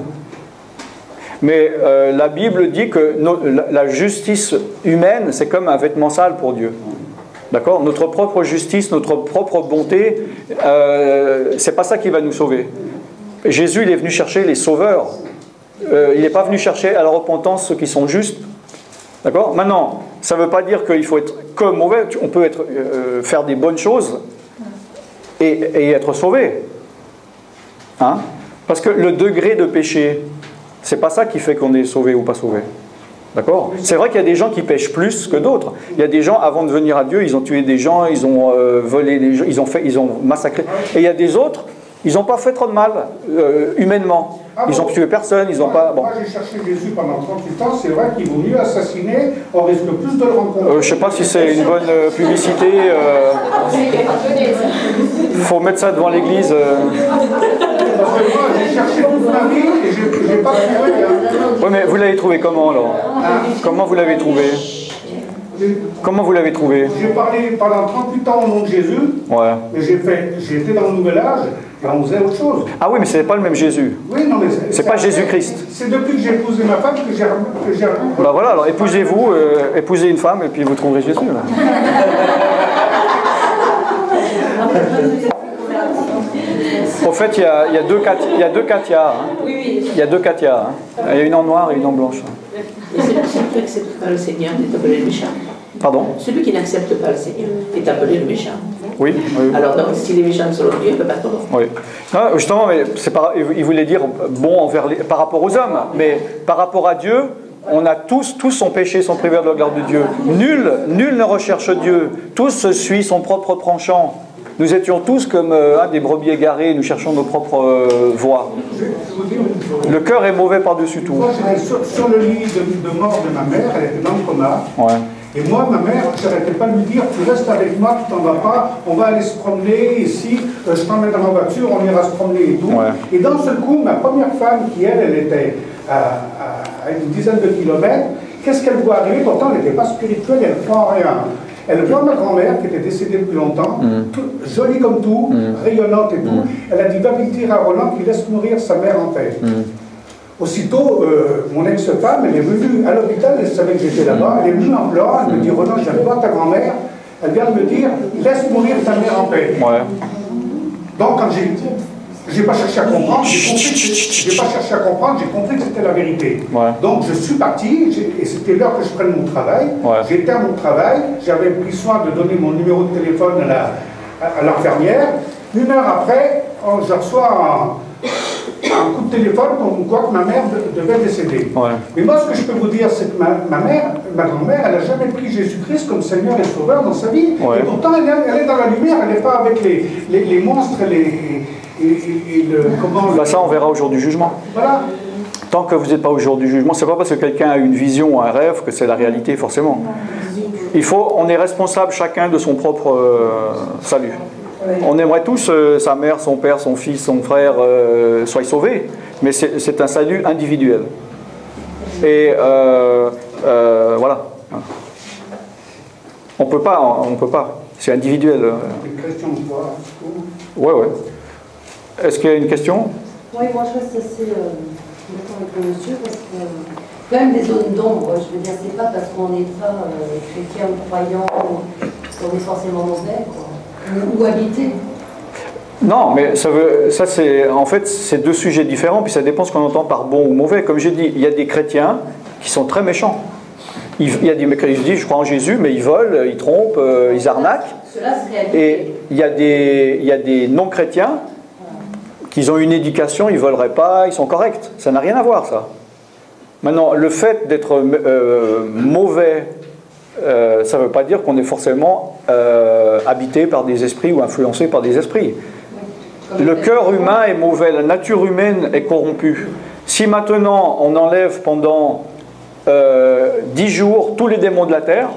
Mais la Bible dit que la justice humaine, c'est comme un vêtement sale pour Dieu. D'accord ? Notre propre justice, notre propre bonté, c'est pas ça qui va nous sauver. Jésus, il est venu chercher les sauveurs. Il n'est pas venu chercher à la repentance ceux qui sont justes. D'accord ? Maintenant, ça ne veut pas dire qu'il faut être que mauvais. On peut faire des bonnes choses et être sauvé. Hein ? Parce que le degré de péché, c'est pas ça qui fait qu'on est sauvé ou pas sauvé. D'accord ? C'est vrai qu'il y a des gens qui pêchent plus que d'autres. Il y a des gens, avant de venir à Dieu, ils ont tué des gens, ils ont volé des gens, ils ont massacré. Et il y a des autres, ils n'ont pas fait trop de mal, humainement. Ils n'ont tué personne, ils n'ont pas... Bon. Moi, j'ai cherché Jésus pendant 38 ans, c'est vrai qu'il vaut mieux assassiner, on risque plus de le rencontrer. Je ne sais pas si c'est une bonne publicité. Il faut mettre ça devant l'église. Parce que moi, j'ai cherché toute ma vie et je n'ai pas trouvé. Oui, mais vous l'avez trouvé comment, alors ? Comment vous l'avez trouvé ? Comment vous l'avez trouvé ? J'ai parlé pendant 38 ans au nom de Jésus, mais j'ai été dans le nouvel âge et on faisait autre chose. Ah oui, mais ce n'est pas le même Jésus. Oui, non, mais c'est pas Jésus-Christ. C'est depuis que j'ai épousé ma femme que j'ai... Ben voilà, alors épousez-vous, épousez une femme et puis vous trouverez Jésus. Là. Au fait, il y a deux Katia. Hein. Il y a deux Katia. Hein. Il y a une en noir et une en blanche. Et c'est pour ça que c'est pas le Seigneur des méchants. Pardon? Celui qui n'accepte pas le Seigneur est appelé le méchant. Oui. Alors, donc, s'il est méchant selon Dieu, il ne peut pas tomber. Oui. Non, justement, mais il voulait dire bon par rapport aux hommes, mais par rapport à Dieu, on a tous son péché, sont privés de la gloire de Dieu. Nul ne recherche Dieu. Tous suivent son propre penchant. Nous étions tous comme des brebis égarées, nous cherchons nos propres voies. Le cœur est mauvais par-dessus tout. Moi, j'étais sur le lit de mort de ma mère, elle était dans le coma. Ouais. Et moi, ma mère, je n'arrêtais pas de lui dire, tu restes avec moi, tu t'en vas pas, on va aller se promener ici, je t'emmène dans ma voiture, on ira se promener et tout. Ouais. Et d'un seul coup, ma première femme, qui elle était à une dizaine de kilomètres, qu'est-ce qu'elle voit arriver? Pourtant, elle n'était pas spirituelle, elle ne croit en rien. Elle voit ma grand-mère, qui était décédée depuis longtemps, jolie comme tout, rayonnante et tout. Elle a dit, va vite dire à Roland qu'il laisse mourir sa mère en paix. Aussitôt, mon ex-femme, elle est venue à l'hôpital, elle savait que j'étais là-bas, elle est venue en pleurant, elle me dit, Roland, je viens de voir ta grand-mère, elle vient de me dire, laisse mourir ta mère en paix. Ouais. Donc, quand j'ai pas cherché à comprendre, j'ai compris que c'était la vérité. Ouais. Donc, je suis parti, et c'était l'heure que je prenne mon travail. Ouais. J'étais à mon travail, j'avais pris soin de donner mon numéro de téléphone à l'infirmière. Une heure après, je reçois un coup de téléphone comme quoi que ma mère devait décéder. Ouais. Mais moi, ce que je peux vous dire, c'est que ma grand-mère, elle n'a jamais pris Jésus-Christ comme Seigneur et Sauveur dans sa vie. Ouais. Et pourtant, elle est dans la lumière, elle n'est pas avec les monstres bah ça, on verra au jour du jugement. Voilà. Tant que vous n'êtes pas au jour du jugement, c'est pas parce que quelqu'un a une vision ou un rêve que c'est la réalité, forcément. On est responsable chacun de son propre salut. On aimerait tous sa mère, son père, son fils, son frère soient sauvés, mais c'est un salut individuel. Et voilà. On peut pas. C'est individuel. Une question de foi. Ouais. Est-ce qu'il y a une question? Oui, moi je reste assez d'accord avec le monsieur parce que quand même des zones d'ombre, je veux dire, c'est pas parce qu'on n'est pas chrétien ou croyant qu'on est forcément mauvais, quoi. Ou habité. Non, mais ça c'est en fait c'est deux sujets différents, puis ça dépend ce qu'on entend par bon ou mauvais. Comme j'ai dit, il y a des chrétiens qui sont très méchants. Il y a des mecs qui disent je crois en Jésus, mais ils volent, ils trompent, ils arnaquent. Et il y a des non-chrétiens qui ont une éducation, ils ne voleraient pas, ils sont corrects. Ça n'a rien à voir, ça. Maintenant, le fait d'être mauvais, ça ne veut pas dire qu'on est forcément habité par des esprits ou influencé par des esprits. Le cœur humain est mauvais, la nature humaine est corrompue. Si maintenant on enlève pendant 10 jours tous les démons de la terre,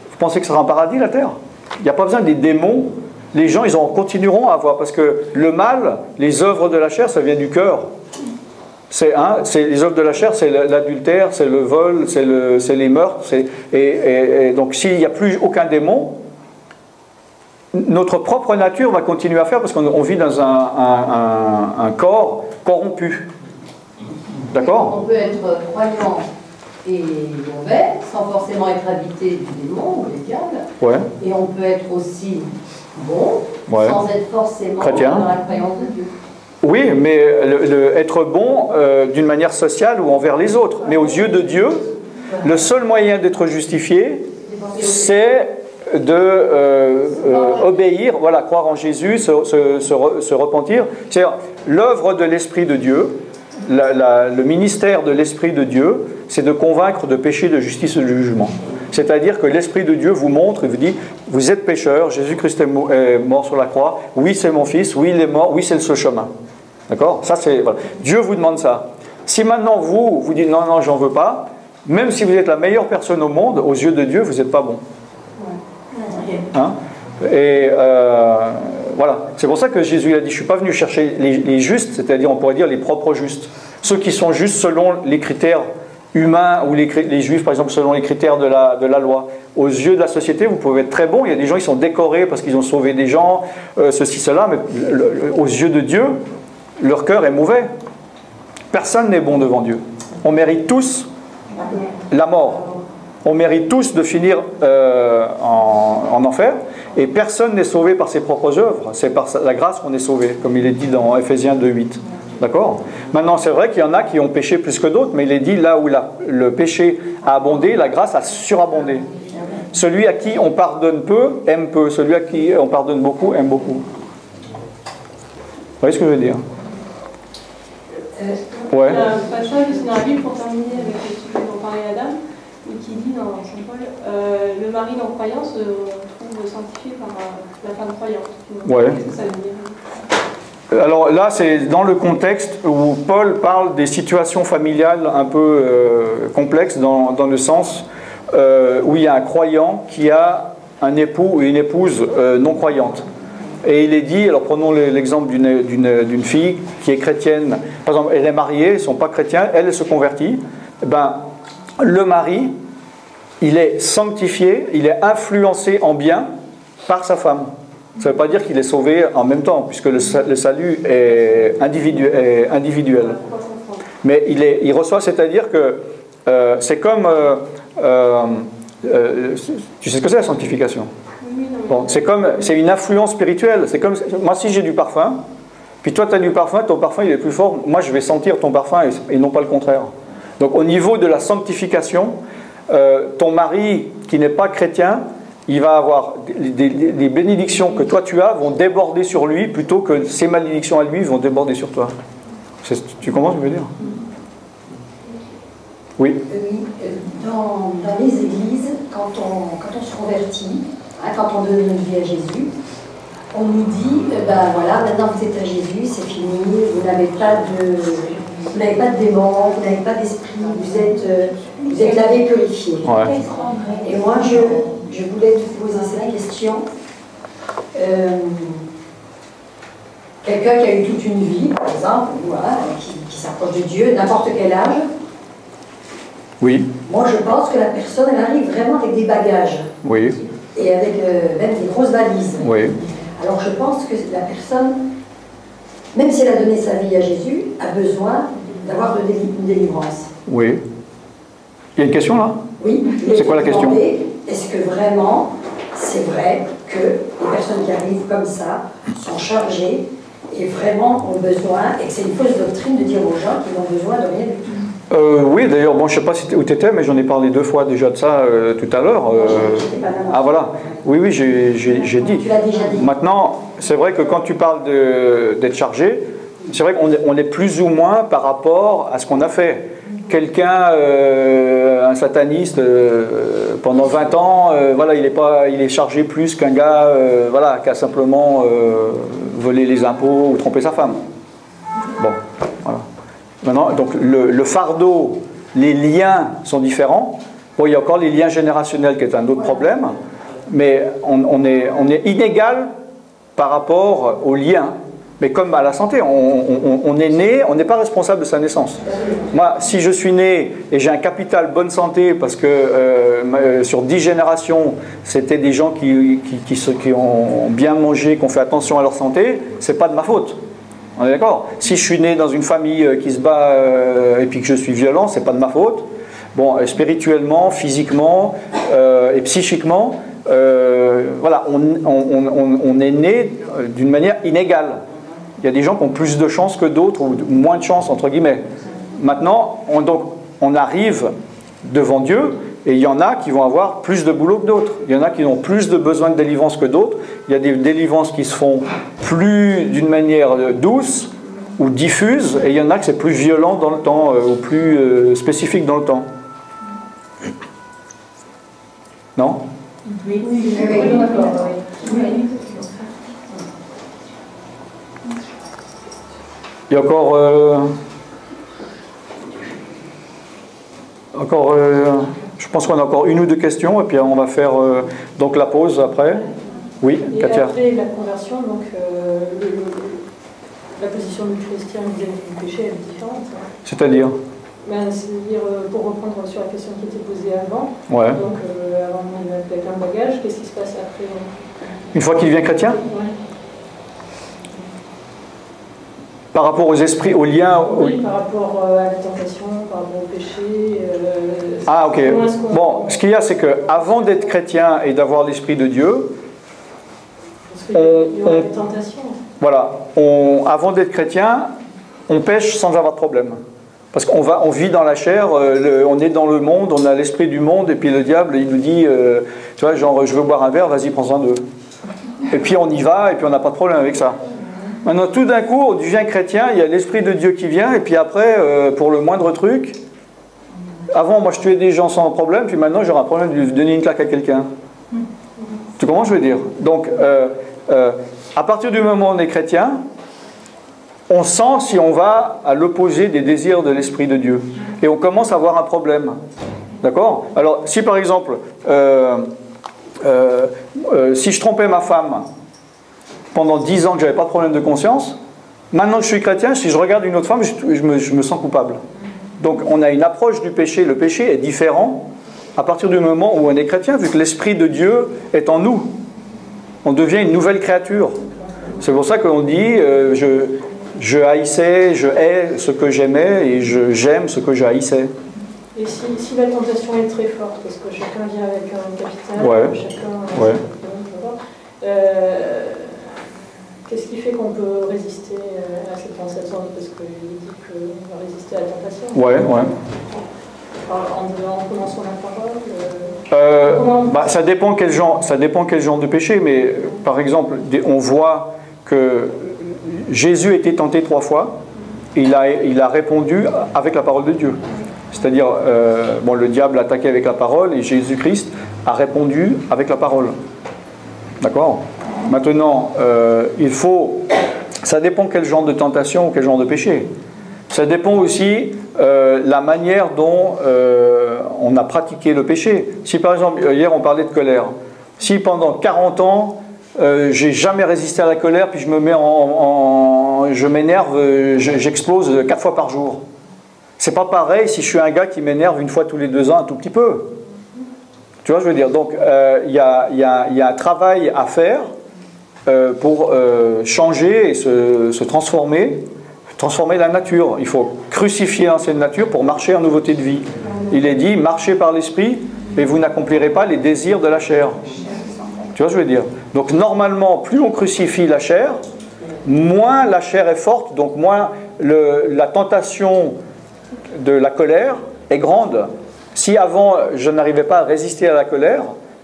vous pensez que ce sera un paradis, la terre? Il n'y a pas besoin des démons. Les gens, continueront à avoir, parce que le mal, les œuvres de la chair, ça vient du cœur. Les œuvres de la chair, c'est l'adultère, c'est le vol, c'est les meurtres. Et donc, s'il n'y a plus aucun démon, notre propre nature va continuer à faire, parce qu'on vit dans un corps corrompu. D'accord? On peut être croyant et mauvais, sans forcément être habité du démon ou des diables. Ouais. Et on peut être aussi bon, ouais, sans être forcément chrétien, dans la croyance de Dieu. Oui, mais être bon d'une manière sociale ou envers les autres. Mais aux yeux de Dieu, le seul moyen d'être justifié, c'est de obéir, voilà, croire en Jésus, se repentir. C'est l'œuvre de l'Esprit de Dieu, le ministère de l'Esprit de Dieu, c'est de convaincre de péché, de justice et de jugement. C'est-à-dire que l'Esprit de Dieu vous montre et vous dit, vous êtes pécheur, Jésus-Christ est mort sur la croix, oui c'est mon fils, oui il est mort, oui c'est le seul chemin. D'accord? Ça c'est, voilà. Dieu vous demande ça. Si maintenant vous dites non, non, j'en veux pas, même si vous êtes la meilleure personne au monde, aux yeux de Dieu, vous n'êtes pas bon. Hein? Et voilà. C'est pour ça que Jésus a dit, je ne suis pas venu chercher les justes, c'est-à-dire on pourrait dire les propres justes. Ceux qui sont justes selon les critères humains, ou les juifs par exemple selon les critères de la loi. Aux yeux de la société, vous pouvez être très bon. Il y a des gens qui sont décorés parce qu'ils ont sauvé des gens, ceci, cela, mais aux yeux de Dieu, leur cœur est mauvais. Personne n'est bon devant Dieu. On mérite tous la mort. On mérite tous de finir en enfer, et personne n'est sauvé par ses propres œuvres. C'est par la grâce qu'on est sauvé, comme il est dit dans Ephésiens 2:8. D'accord? Maintenant, c'est vrai qu'il y en a qui ont péché plus que d'autres, mais il est dit là où le péché a abondé, la grâce a surabondé. celui à qui on pardonne peu, aime peu. Celui à qui on pardonne beaucoup, aime beaucoup. Vous voyez ce que je veux dire? Ouais. Il y a un passage dans la Bible pour terminer avec le sujet dont parlait Adam, qui dit dans Saint Paul, le mari non-croyant se trouve sanctifié par la femme croyante. Ouais. Qu'est-ce que ça veut dire? Alors là, c'est dans le contexte où Paul parle des situations familiales un peu complexes, dans le sens où il y a un croyant qui a un époux ou une épouse non-croyante. Et il est dit, alors prenons l'exemple d'une fille qui est chrétienne, par exemple, elle est mariée, ils ne sont pas chrétiens, elle se convertit, ben, le mari, il est sanctifié, il est influencé en bien par sa femme. Ça ne veut pas dire qu'il est sauvé en même temps, puisque le salut est individuel. Mais il reçoit, c'est-à-dire que c'est comme... tu sais ce que c'est la sanctification? Bon, c'est une influence spirituelle. C'est comme moi, si j'ai du parfum, puis toi tu as du parfum, ton parfum il est plus fort, moi je vais sentir ton parfum et non pas le contraire. Donc au niveau de la sanctification, ton mari qui n'est pas chrétien, il va avoir des bénédictions que toi tu as vont déborder sur lui plutôt que ses malédictions à lui vont déborder sur toi. Tu comprends ce que je veux dire? Oui. Dans les églises, quand on se convertit, quand on donne notre vie à Jésus, on nous dit, ben voilà, maintenant vous êtes à Jésus, c'est fini, vous n'avez pas de démon, vous n'avez pas d'esprit, vous êtes lavé, purifié. Ouais. Et moi, je voulais te poser cette question. Quelqu'un qui a eu toute une vie, par exemple, voilà, qui s'approche de Dieu, n'importe quel âge. Oui. Moi, je pense que la personne, elle arrive vraiment avec des bagages. Oui. Et avec même des grosses valises. Oui. Alors je pense que la personne, même si elle a donné sa vie à Jésus, a besoin d'avoir une délivrance. Oui. Il y a une question là? Oui. C'est quoi la question? Est-ce que vraiment, c'est vrai que les personnes qui arrivent comme ça sont chargées et vraiment ont besoin, et que c'est une fausse doctrine de dire aux gens qu'ils n'ont besoin de rien du tout? Oui, d'ailleurs, bon, je ne sais pas où tu étais, mais j'en ai parlé 2 fois déjà de ça tout à l'heure. Ah voilà, oui, j'ai dit. Tu l'as déjà dit. Maintenant, c'est vrai que quand tu parles d'être chargé, c'est vrai qu'on est plus ou moins par rapport à ce qu'on a fait. Quelqu'un, un sataniste, pendant 20 ans, voilà, il est chargé plus qu'un gars voilà, qui a simplement volé les impôts ou trompé sa femme. Bon, voilà. Maintenant, donc le fardeau, les liens sont différents. Bon, il y a encore les liens générationnels qui est un autre problème, mais on est inégal par rapport aux liens. Mais comme à la santé, on est né, on n'est pas responsable de sa naissance. Moi, si je suis né et j'ai un capital bonne santé, parce que sur 10 générations, c'était des gens qui ont bien mangé, qui ont fait attention à leur santé, c'est pas de ma faute. On est d'accord? Si je suis né dans une famille qui se bat et puis que je suis violent, c'est pas de ma faute. Bon, spirituellement, physiquement et psychiquement, voilà, on est né d'une manière inégale. Il y a des gens qui ont plus de chance que d'autres, ou moins de chance, entre guillemets. Maintenant, on arrive devant Dieu, et il y en a qui vont avoir plus de boulot que d'autres. Il y en a qui ont plus de besoin de délivrance que d'autres. Il y a des délivrances qui se font plus d'une manière douce ou diffuse, et il y en a que c'est plus violent dans le temps, ou plus spécifique dans le temps. Non? Oui, Il y a je pense qu'on a encore 1 ou 2 questions, et puis on va faire donc la pause après. Oui, et Katia. Après la conversion, donc la position du chrétien vis-à-vis du péché, elle est différente. C'est-à-dire? C'est-à-dire, pour reprendre sur la question qui était posée avant, ouais. Donc avant avec un bagage, qu'est-ce qui se passe après? Une fois qu'il devient chrétien? Ouais. Par rapport aux esprits, aux liens? Oui, par rapport à la tentation, par rapport au péché. Ah, ok. Bon, ce qu'il y a, c'est qu'avant d'être chrétien et d'avoir l'Esprit de Dieu, parce qu'il y aura des tentations. Voilà. Avant d'être chrétien, on pêche sans avoir de problème. Parce on vit dans la chair, on est dans le monde, on a l'esprit du monde, et puis le diable, il nous dit, tu vois, genre, je veux boire un verre, vas-y, prends-en deux. Et puis on y va, et puis on n'a pas de problème avec ça. Maintenant, tout d'un coup, on devient chrétien, il y a l'Esprit de Dieu qui vient, et puis après, pour le moindre truc, avant, moi, je tuais des gens sans problème, puis maintenant, j'aurai un problème de donner une claque à quelqu'un. Tu comprends ce que je veux dire? Donc, à partir du moment où on est chrétien, on sent si on va à l'opposé des désirs de l'Esprit de Dieu. Et on commence à avoir un problème. D'accord? Alors, si par exemple, si je trompais ma femme pendant 10 ans que je n'avais pas de problème de conscience, maintenant que je suis chrétien, si je regarde une autre femme, je me sens coupable. Donc on a une approche du péché. Le péché est différent à partir du moment où on est chrétien, vu que l'Esprit de Dieu est en nous. On devient une nouvelle créature. C'est pour ça qu'on dit je haïssais, je hais ce que j'aimais et j'aime ce que je haïssais. Et si la tentation est très forte, parce que chacun vient avec un capital, ouais. Chacun... Ouais. Qu'est-ce qui fait qu'on peut résister à cette tentation? Parce qu'il dit qu'on va résister à la tentation. Ouais. En prenant la parole ça dépend quel genre de péché, mais par exemple, on voit que Jésus était tenté 3 fois, et il a répondu avec la parole de Dieu. C'est-à-dire, le diable a attaqué avec la parole, et Jésus-Christ a répondu avec la parole. D'accord? Maintenant, ça dépend quel genre de tentation ou quel genre de péché. Ça dépend aussi la manière dont on a pratiqué le péché. Si par exemple, hier on parlait de colère, si pendant 40 ans, j'ai jamais résisté à la colère, puis je me mets je m'énerve, j'explose 4 fois par jour. C'est pas pareil si je suis un gars qui m'énerve 1 fois tous les 2 ans un tout petit peu. Tu vois, je veux dire. Donc, il y a un travail à faire pour changer et se transformer la nature. Il faut crucifier l'ancienne nature pour marcher en nouveauté de vie. Il est dit, marchez par l'esprit et vous n'accomplirez pas les désirs de la chair. Tu vois ce que je veux dire? Donc normalement, plus on crucifie la chair, moins la chair est forte, donc moins la tentation de la colère est grande. Si avant je n'arrivais pas à résister à la colère,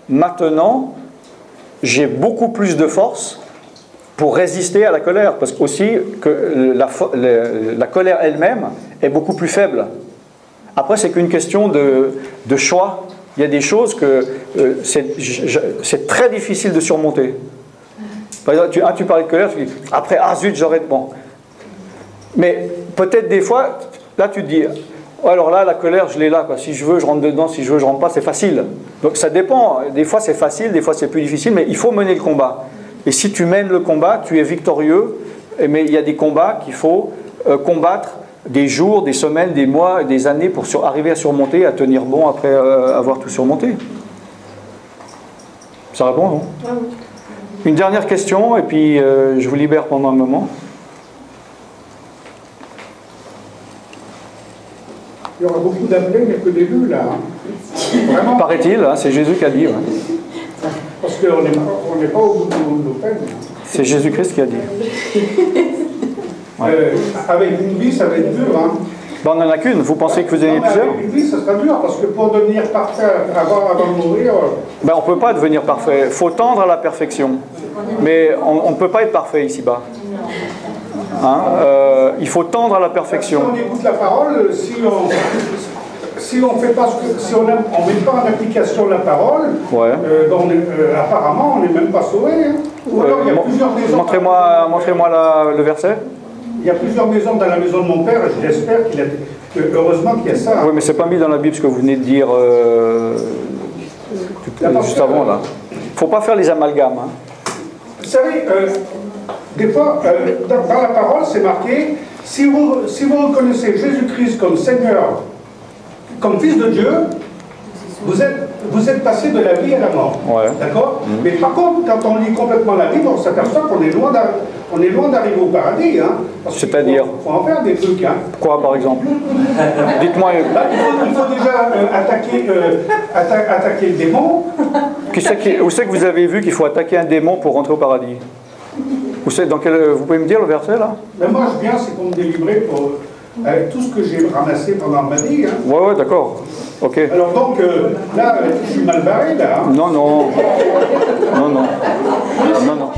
maintenant j'ai beaucoup plus de force pour résister à la colère, parce aussi que la colère elle-même est beaucoup plus faible. Après, c'est qu'une question de choix. Il y a des choses que c'est très difficile de surmonter. Par exemple, tu parlais de colère, tu dis après, zut, j'aurais... Bon. Mais peut-être des fois, là tu te dis, alors là, la colère, je l'ai là, quoi. Si je veux, je rentre dedans, si je veux, je rentre pas, c'est facile. Donc ça dépend. Des fois, c'est facile, des fois, c'est plus difficile, mais il faut mener le combat. Et si tu mènes le combat, tu es victorieux. Mais il y a des combats qu'il faut combattre des jours, des semaines, des mois, des années pour arriver à surmonter, à tenir bon après avoir tout surmonté. Ça répond, non? Oui. Une dernière question, et puis je vous libère pendant un moment. Il y aura beaucoup d'appelés, mais que d'élus, là. Vraiment. Paraît-il, hein, c'est Jésus qui a dit. Ouais. Parce qu'on n'est pas au bout de nos peines. C'est Jésus-Christ qui a dit. Ouais. Avec une vie, ça va être dur. Hein. Ben, on n'en a qu'une. Vous pensez que vous en avez plusieurs? Avec une vie, ça sera dur, parce que pour devenir parfait avant de mourir... Ben, on ne peut pas devenir parfait. Il faut tendre à la perfection. Mais on ne peut pas être parfait ici-bas. Hein, il faut tendre à la perfection. Si on écoute la parole, si on fait pas si on met pas en application la parole, ouais. Apparemment on n'est même pas sauvé. Hein. Ou alors, il y a plusieurs maisons. Montrez-moi le verset. Il y a plusieurs maisons dans la maison de mon père, et j'espère heureusement qu'il y a ça. Oui, mais c'est pas mis dans la Bible ce que vous venez de dire juste avant là. Il ne faut pas faire les amalgames. Hein. Vous savez, des fois, dans la parole, c'est marqué, si vous reconnaissez Jésus-Christ comme Seigneur, comme Fils de Dieu, vous êtes passé de la vie à la mort. Ouais. D'accord? Mais par contre, quand on lit complètement la Bible, on s'aperçoit qu'on est loin d'arriver au paradis. Hein, c'est-à-dire? Il faut en faire des trucs. Hein. Quoi, par exemple? Dites-moi. Là, il faut déjà attaquer le démon. Où c'est que vous avez vu qu'il faut attaquer un démon pour rentrer au paradis? Vous pouvez me dire le verset, là? Mais moi, je viens, c'est pour me délivrer, avec tout ce que j'ai ramassé pendant ma vie. Hein. Ouais, d'accord. Ok. Alors donc, là, je suis mal barré, là. Hein. Non, non. Non, non. Non, non.